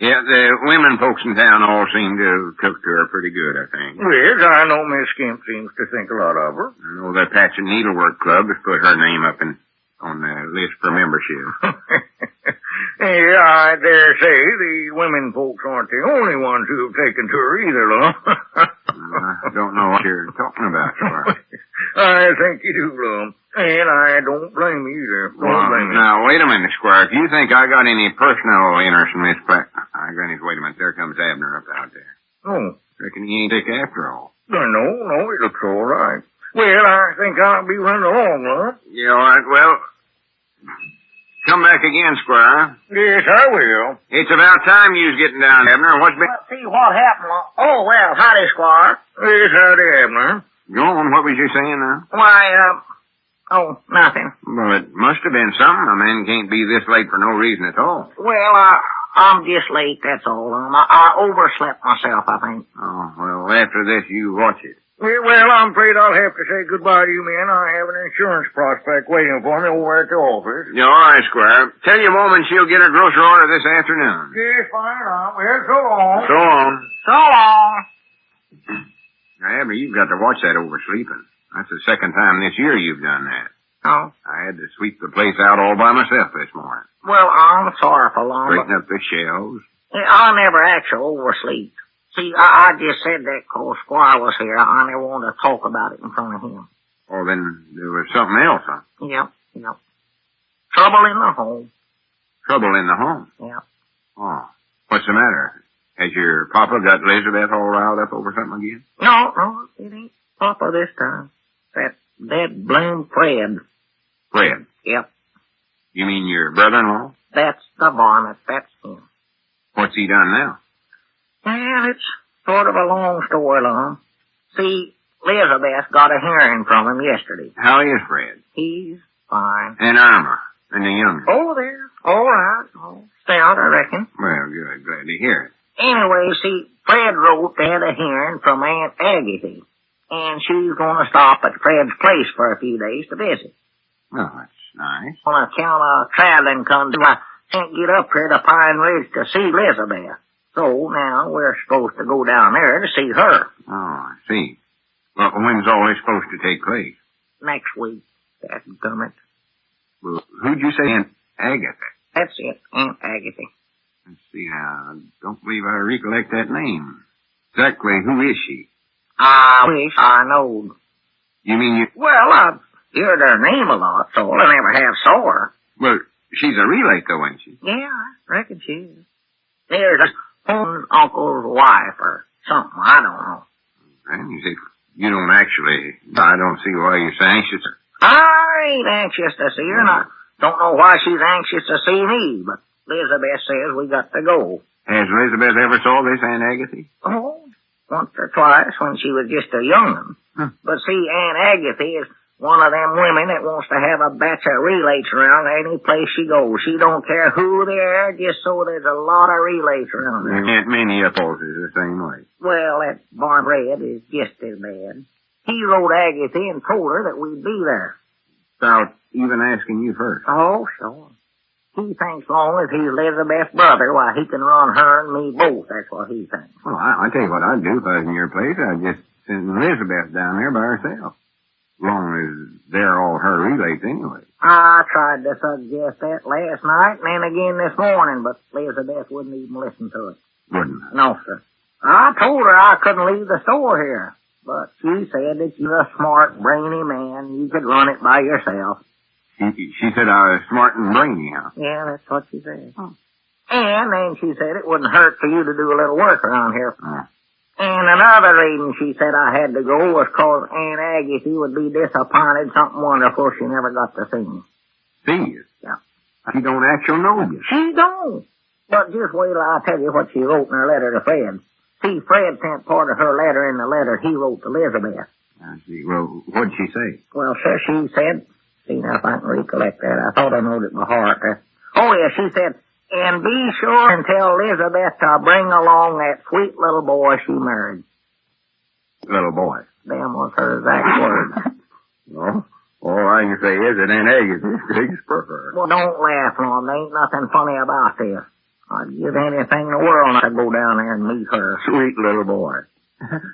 Yeah, the women folks in town all seem to have took to her pretty good, I think. Yes, I know Miss Skimp seems to think a lot of her. I know the Patch and Needlework Club has put her name up on the list for membership. Yeah, I dare say the women folks aren't the only ones who have taken to her either, Lum. I don't know what you're talking about, Squire. I think you do, Lum. And I don't blame you either. Don't blame you. Now, wait a minute, Squire. If you think I got any personal interest in this Platt... wait a minute. There comes Abner up out there. Oh. Reckon he ain't sick after all. No, it looks all right. Well, I think I'll be running along, Lum. Yeah, all right. Well, come back again, Squire. Yes, I will. It's about time you was getting down, Abner. What's been... Let's see what happened. Oh, well, howdy, Squire. Yes, howdy, Abner. Go on. What was you saying now? Why, nothing. Well, it must have been something. A man can't be this late for no reason at all. Well, I'm just late, that's all. I overslept myself, I think. Oh, well, after this, you watch it. Well, I'm afraid I'll have to say goodbye to you, men. I have an insurance prospect waiting for me over at the office. Yeah, all right, Squire. Tell your woman she'll get her grocery order this afternoon. Yes, fine, Well, so long. So long. So long. Now, Abner, you've got to watch that oversleeping. That's the second time this year you've done that. Oh? I had to sweep the place out all by myself this morning. Well, I'm sorry for long. Straighten up the shelves. I never actually oversleep. See, I just said that 'cause Squire was here. I never wanted to talk about it in front of him. Oh, then there was something else, huh? Yep. Trouble in the home. Trouble in the home? Yep. Oh. What's the matter? Has your papa got Elizabeth all riled up over something again? No, it ain't Papa this time. That blame Fred. Fred? Yep. You mean your brother-in-law? That's the varmint. That's him. What's he done now? Well, it's sort of a long story, Lum. See, Elizabeth got a hearing from him yesterday. How is Fred? He's fine. And Irma? And the younger? Oh, they're all right. Oh, stay out, I reckon. Well, good. Glad to hear it. Anyway, see, Fred wrote they had a hearing from Aunt Agatha, and she's going to stop at Fred's place for a few days to visit. Well, that's nice. On account of traveling comes, I can't get up here to Pine Ridge to see Elizabeth. So now we're supposed to go down there to see her. Oh, I see. Well, when's all this supposed to take place? Next week. Dadgummit. Well, who'd you say, Aunt Agatha? That's it, Aunt Agatha. Let's see now. I don't believe I recollect that name. Exactly who is she? I wish I knowed. You mean you... Well, I've heard her name a lot, so I never have saw her. Well, she's a relate, though, ain't she? Yeah, I reckon she is. There's a uncle's wife or something, I don't know. And you see, you don't actually... I don't see why you're so anxious. I ain't anxious to see her, and I don't know why she's anxious to see me, but Elizabeth says we got to go. Has Elizabeth ever saw this Aunt Agatha? Oh, once or twice when she was just a young'un. But see, Aunt Agatha is one of them women that wants to have a batch of relates around any place she goes. She don't care who they are, just so there's a lot of relates around her. Aunt Minnie up is the same way. Well, that Barn Red is just as bad. He wrote Agatha and told her that we'd be there. Without even asking you first. Oh, sure. He thinks long as he's Elizabeth's brother, why, he can run her and me both. That's what he thinks. Well, I tell you what I'd do if I was in your place. I'd just send Elizabeth down there by herself. As long as they're all her relates anyway. I tried to suggest that last night and then again this morning, but Elizabeth wouldn't even listen to it. Wouldn't? No, sir. I told her I couldn't leave the store here, but she said that you're a smart, brainy man. You could run it by yourself. She said I was smart and brainy, huh? Yeah, that's what she said. Oh. And then she said it wouldn't hurt for you to do a little work around here. Oh. And another reason she said I had to go was 'cause Aunt Agatha would be disappointed something wonderful she never got to see. See you? Yeah. She don't actually know you. She don't. But just wait till I tell you what she wrote in her letter to Fred. See, Fred sent part of her letter in the letter he wrote to Elizabeth. I see. Well, what'd she say? Well, sir, she said, see now if I can recollect that. I thought I knowed it by heart. Oh, yeah, she said, and be sure and tell Elizabeth to bring along that sweet little boy she married. Little boy. Them was her exact words. No. All I can say is it ain't Agatha. Big spur. Well, don't laugh, Lum. There ain't nothing funny about this. I'd give anything in the world not to go down there and meet her. Sweet little boy.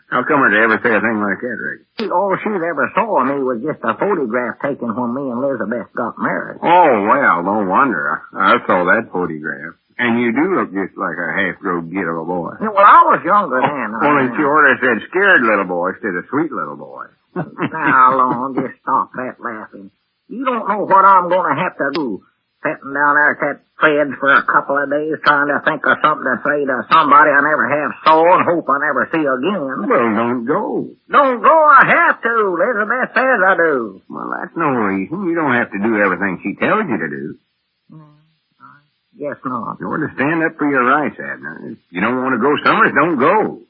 How come her to ever say a thing like that, Rick? All she's ever saw of me was just a photograph taken when me and Elizabeth got married. Oh, well, no wonder. I saw that photograph. And you do look just like a half-grown git of a boy. Yeah, well, I was younger then. Well, then she ought to have said scared little boy instead of sweet little boy. Now, Lum, just stop that laughing. You don't know what I'm going to have to do. Sitting down there at that fridge for a couple of days trying to think of something to say to somebody I never have saw and hope I never see again. Well, don't go. Don't go, I have to. Elizabeth says I do. Well, that's no reason. You don't have to do everything she tells you to do. I guess not. You ought to stand up for your rights, Abner. If you don't want to go somewhere, don't go.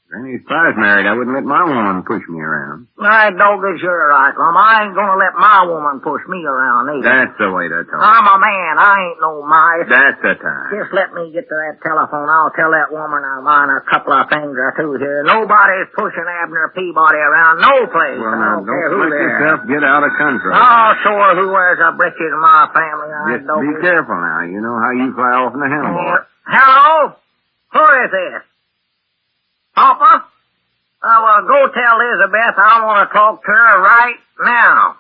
Granny's twice married. I wouldn't let my woman push me around. My dog is you're right, Lum. I ain't gonna let my woman push me around either. That's the way to talk. I'm a man. I ain't no mice. That's the time. Just let me get to that telephone. I'll tell that woman of mine a couple of things or two here. Nobody's pushing Abner Peabody around no place. Well, I now, don't care who let they are. yourself get out of country. Oh, sure, who wears a breeches in my family? Just be careful now. You know how you fly off in the handle. Hello? Who is this? Papa? Well, go tell Elizabeth I want to talk to her right now.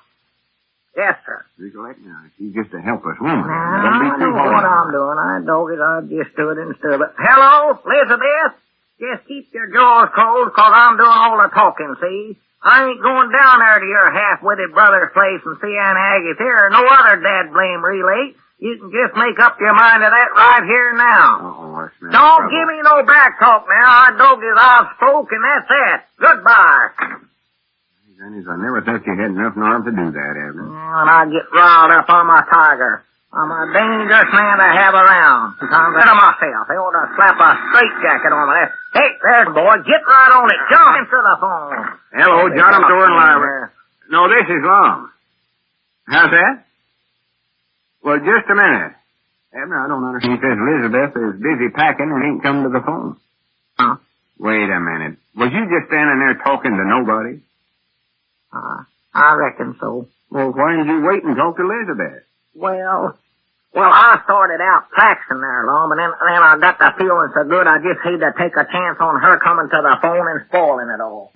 Yes, sir. Recollect now, she's just a helpless woman. Now, Don't be I too know hard. what I'm doing. I dog it. I just stood and stood. But hello, Elizabeth? Just keep your jaws closed, 'cause I'm doing all the talking, see? I ain't going down there to your half-witted brother's place and see Aunt Agatha or no other dad-blame relate. You can just make up your mind to that right here now. Uh-oh, that's Don't give me no back talk now. I dog it. I've spoke, and that's that. Goodbye. Grannies, I never thought you had enough nerve to do that, Abner. When I get riled up, I'm a tiger. I'm a dangerous man to have around. I'm rid of myself. They ought to slap a straitjacket on me. Hey, there's the boy. Get right on it. Jump into the phone. Hello, John. I'm door and library. No, this is Lum. How's that? Well, just a minute. Abner, I don't understand. He says Elizabeth is busy packing and ain't come to the phone. Huh? Wait a minute. Was you just standing there talking to nobody? I reckon so. Well, why didn't you wait and talk to Elizabeth? Well, I started out practicing there, Lum, and then I got the feeling so good I just hate to take a chance on her coming to the phone and spoiling it all.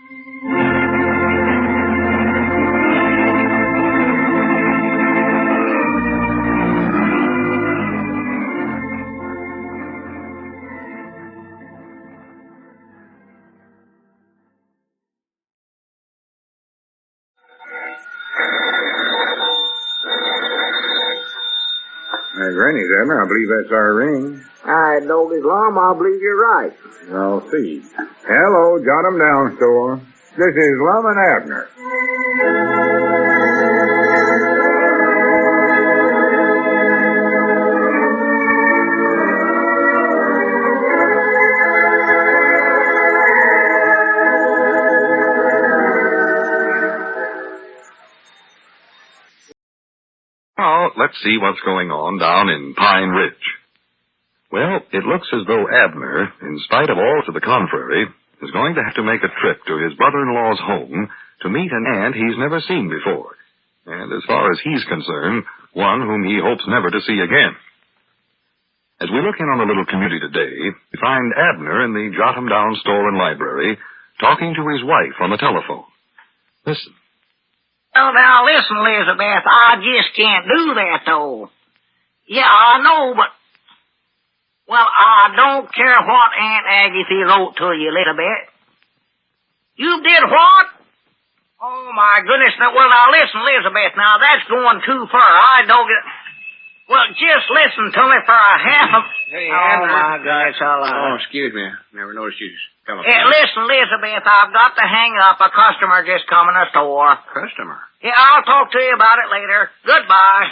Granny's, Abner. I believe that's our ring. I know this, Lum. I believe you're right. I'll see. Hello, jot 'em down, store. This is Lum and Abner. Now, let's see what's going on down in Pine Ridge. Well, it looks as though Abner, in spite of all to the contrary, is going to have to make a trip to his brother-in-law's home to meet an aunt he's never seen before. And as far as he's concerned, one whom he hopes never to see again. As we look in on the little community today, we find Abner in the Jot-'em-Down store and library talking to his wife on the telephone. Listen. Oh, now listen, Elizabeth, I just can't do that, though. Yeah, I know, but... Well, I don't care what Aunt Agatha wrote to you, Elizabeth. You did what? Oh, my goodness. Well, now listen, Elizabeth, now that's going too far. I don't get... Well, just listen to me for a half of... Hey, oh, Abner. my gosh, Oh, excuse me. Never noticed you come up. listen, Elizabeth, I've got to hang up. A customer just come in the store. Customer? Yeah, I'll talk to you about it later. Goodbye.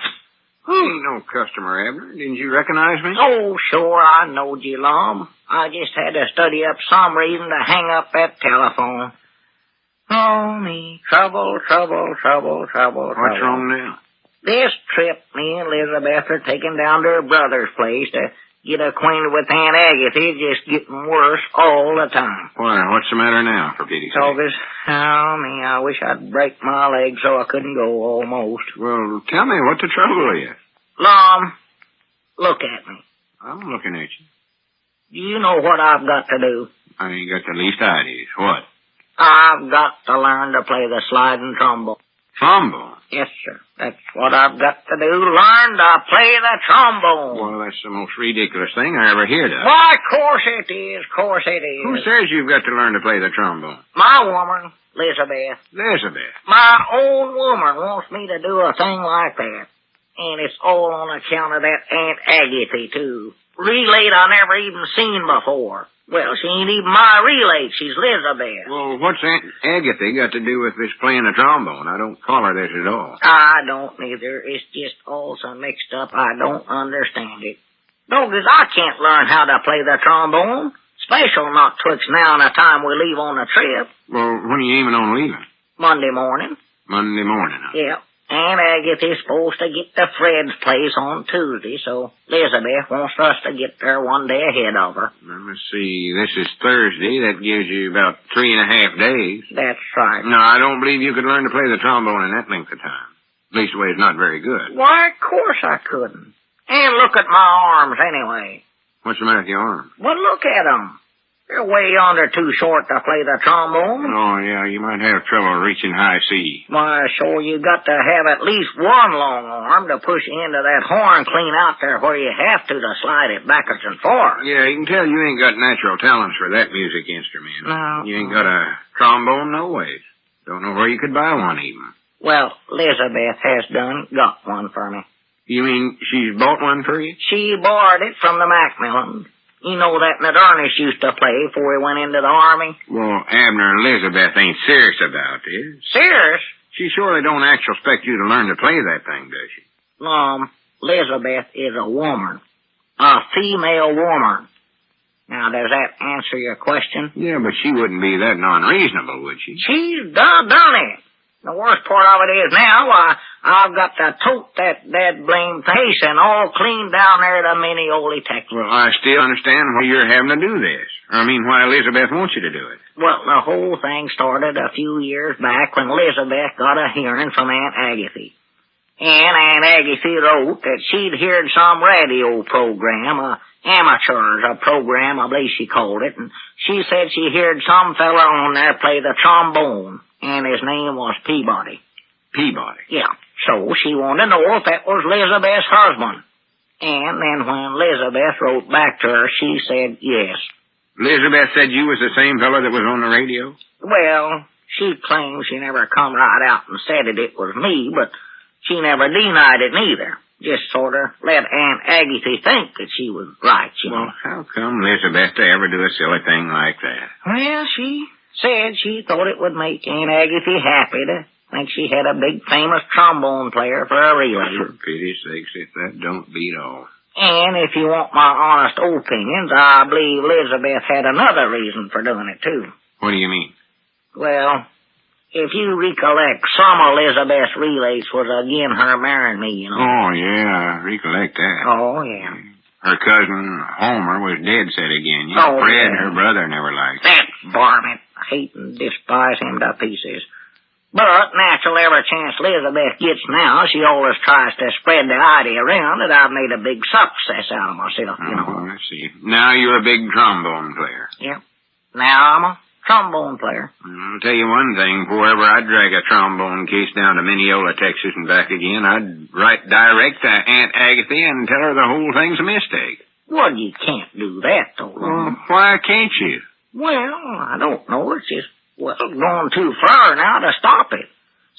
Ain't no customer, Abner. Didn't you recognize me? Oh, sure, I knowed you, Lum. I just had to study up some reason to hang up that telephone. Oh, me. Trouble, trouble, trouble, trouble, What's trouble. wrong now? This trip me and Elizabeth are taking down to her brother's place to get acquainted with Aunt Agatha is just getting worse all the time. Why, what's the matter now, for pity's sake? Togus, oh, me, I wish I'd break my leg so I couldn't go almost. Well, tell me what the trouble is. Lum, look at me. I'm looking at you. Do you know what I've got to do? I ain't got the least idea. What? I've got to learn to play the sliding trombone. Trombone? Yes, sir. That's what I've got to do. Learn to play the trombone. Well, that's the most ridiculous thing I ever heard of. Why, of course it is. Of course it is. Who says you've got to learn to play the trombone? My woman, Elizabeth. Elizabeth. My own woman wants me to do a thing like that. And it's all on account of that Aunt Agatha, too. Relate I never even seen before. Well, she ain't even my relate. She's Elizabeth. Well, what's Aunt Agatha got to do with this playing the trombone? I don't call her this at all. I don't neither. It's just all so mixed up I don't understand it. Doggers, I can't learn how to play the trombone. Special not twixt now and the time we leave on the trip. Well, when are you aiming on leaving? Monday morning. Monday morning, huh? Yeah. Aunt Agatha's supposed to get to Fred's place on Tuesday, so Elizabeth wants us to get there one day ahead of her. Let me see. This is Thursday. That gives you about 3.5 days. That's right. No, I don't believe you could learn to play the trombone in that length of time. Leastways, not very good. Why, of course I couldn't. And look at my arms anyway. What's the matter with your arms? Well, look at 'em. They're way yonder too short to play the trombone. Oh, yeah, you might have trouble reaching high C. Why, sure, you got to have at least one long arm to push into that horn clean out there where you have to slide it backwards and forwards. Yeah, you can tell you ain't got natural talents for that music instrument. No. You ain't got a trombone no ways. Don't know where you could buy one even. Well, Elizabeth has got one for me. You mean she's bought one for you? She borrowed it from the Macmillans. You know that Ernest used to play before he went into the army? Well, Abner and Elizabeth ain't serious about this. Serious? She surely don't actually expect you to learn to play that thing, does she? Elizabeth is a woman. A female woman. Now, does that answer your question? Yeah, but she wouldn't be that unreasonable, would she? She's done it. The worst part of it is now, I've got to tote that blame case and all clean down there to Mineola, Texas. Well, I still understand why you're having to do this. I mean, why Elizabeth wants you to do it. Well, the whole thing started a few years back when Elizabeth got a hearing from Aunt Agatha. And Aunt Agatha wrote that she'd heard some radio program, amateurs, a program, I believe she called it, and she said she heard some fella on there play the trombone, and his name was Peabody. Peabody? Yeah. So she wanted to know if that was Elizabeth's husband. And then when Elizabeth wrote back to her, she said yes. Elizabeth said you was the same fella that was on the radio? Well, she claims she never come right out and said it was me, but she never denied it neither. Just sort of let Aunt Agatha think that she was right, you know. Well, how come Elizabeth to ever do a silly thing like that? Well, she said she thought it would make Aunt Agatha happy to think she had a big famous trombone player for a relay. For pity's sakes, if that don't beat all. And if you want my honest opinions, I believe Elizabeth had another reason for doing it, too. What do you mean? Well, if you recollect, some of Elizabeth's relays was again her marrying me, you know. Oh, yeah, I recollect that. Oh, yeah. Her cousin, Homer, was dead set again. Fred, her brother, never liked her. That varmint. I hate and despise him to pieces. But, natural, every chance Elizabeth gets now, she always tries to spread the idea around that I've made a big success out of myself, you know. Oh, I see. Now you're a big trombone player. Yep. Now I'm a trombone player. I'll tell you one thing. Before ever I'd drag a trombone case down to Mineola, Texas and back again, I'd write direct to Aunt Agatha and tell her the whole thing's a mistake. Well, you can't do that, though. Well, why can't you? Well, I don't know. It's just, going too far now to stop it.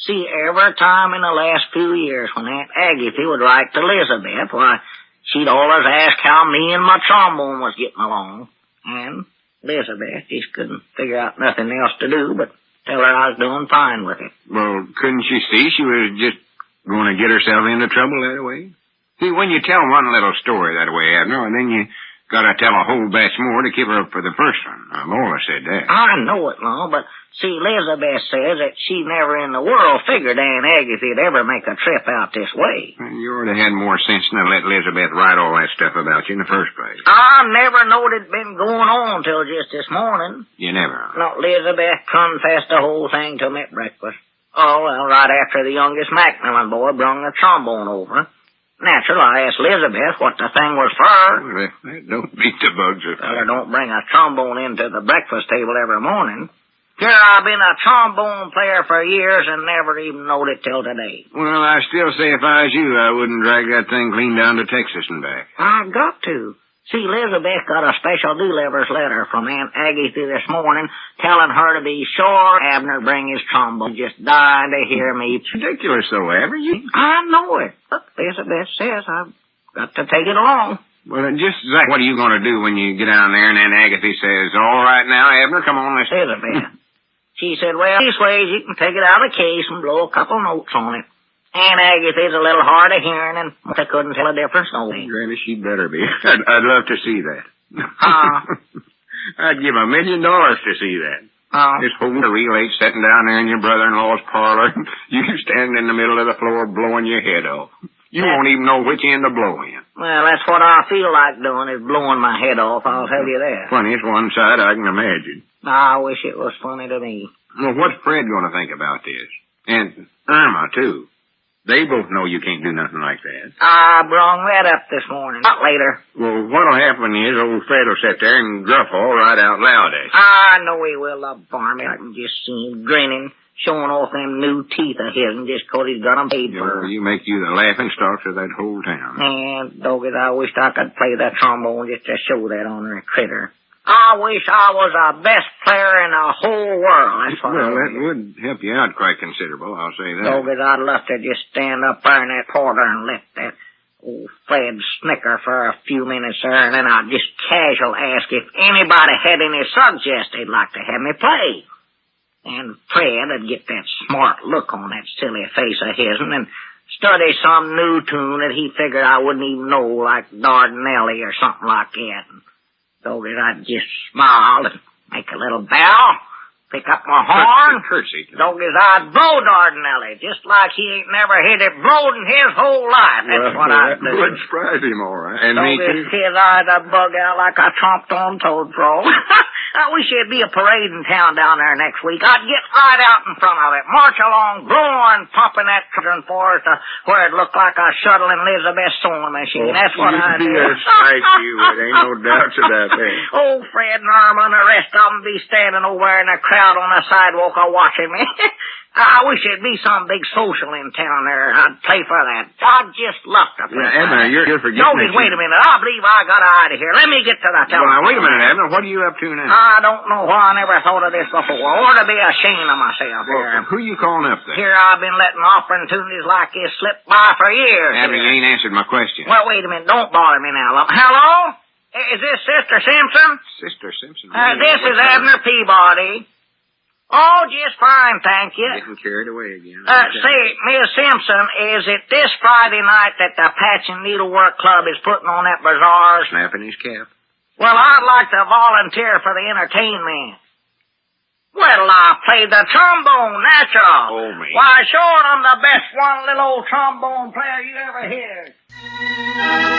See, every time in the last few years when Aunt Agatha would write to Elizabeth, why, she'd always ask how me and my trombone was getting along. And Elizabeth just couldn't figure out nothing else to do but tell her I was doing fine with it. Well, couldn't she see she was just going to get herself into trouble that way? See, when you tell one little story that way, Abner, and then you Gotta tell a whole batch more to keep her up for the first one. Laura said that. I know it, Ma, but see, Elizabeth says that she never in the world figured Aunt Agathy'd ever make a trip out this way. Well, you ought to had more sense than to let Elizabeth write all that stuff about you in the first place. I never knowed it'd been going on till just this morning. You never. No, Elizabeth confessed the whole thing to me at breakfast. Oh, well, right after the youngest Macmillan boy brung the trombone over. Natural, I asked Elizabeth what the thing was for. Well, that don't beat the bugs of Well, I don't bring a trombone into the breakfast table every morning. Here I've been a trombone player for years and never even knowed it till today. Well, I still say if I was you, I wouldn't drag that thing clean down to Texas and back. I got to. See, Elizabeth got a special deliverer's letter from Aunt Agatha this morning telling her to be sure Abner bring his trombone. Just dying to hear me. It's ridiculous, though, Abner. I know it. But Elizabeth says I've got to take it along. Well, just exactly what are you going to do when you get down there and Aunt Agatha says, all right now, Abner, come on, let's... Elizabeth. She said, well, these ways you can take it out of the case and blow a couple notes on it. Aunt Agatha's a little hard of hearing, and I couldn't tell a difference, no way. Granny, she'd better be. I'd love to see that. I'd give $1 million to see that. This whole real age sitting down there in your brother-in-law's parlor, you standing in the middle of the floor blowing your head off. You won't even know which end to blow in. Well, that's what I feel like doing, is blowing my head off, I'll tell you that. Funniest one side I can imagine. I wish it was funny to me. Well, what's Fred going to think about this? And Irma, too. They both know you can't do nothing like that. I brung that up this morning. Not later. Well, what'll happen is old Fred will sit there and gruff all right out loud at you. I know he will, the varmint. I can just see him grinning, showing off them new teeth of his, and just 'cause he's got 'em paid for. You make you the laughing stock of that whole town. And, doggies, I wished I could play that trombone just to show that ornery critter. I wish I was the best player in the whole world. That's what well, that would help you out quite considerable, I'll say that. Doggies, I'd love to just stand up there in that porter and let that old Fred snicker for a few minutes there, and then I'd just casual ask if anybody had any suggestions they'd like to have me play. And Fred would get that smart look on that silly face of his and study some new tune that he figured I wouldn't even know, like Dardanelli or something like that. So that I'd just smile and make a little bow, pick up my horn. Doggies, I'd blow Dardanelli, just like he ain't never hit it blowed in his whole life. That's what I'd do. That would surprise him, all right. And me too. His eyes would bug out like I chomped on toad frog. I wish there'd be a parade in town down there next week. I'd get right out in front of it, march along, blowing, pumping that curtain for us to where it looked like a shuttle in Elizabeth's sewing machine. That's what I'd do. You'd be a sight, you would. Ain't no doubts about that. Oh, Fred and Irma and the rest of them be standing over there in the crowd on the sidewalk watching me. I wish there'd be some big social in town there. I'd play for that. I'd just love to play. Yeah, Abner, you're forgetting. Doggies, wait a minute. I believe I got out of here. Let me get to the telephone. Well, now, wait a minute, Abner. What are you up to now? I don't know why I never thought of this before. Or to be ashamed of myself. Well, who are you calling up there? Here I've been letting opportunities like this slip by for years. Abner, you ain't answered my question. Well, wait a minute. Don't bother me now, Lum. Hello? Is this Sister Simpson? Sister Simpson? This is Abner Peabody. Oh, just fine, thank you. Getting carried away again. Say, Miss Simpson, is it this Friday night that the Patch and Needlework Club is putting on that bazaar? Snapping his cap. Well, I'd like to volunteer for the entertainment. Well, I play the trombone, natural. Oh, me. Why, sure, I'm the best one little old trombone player you ever heard.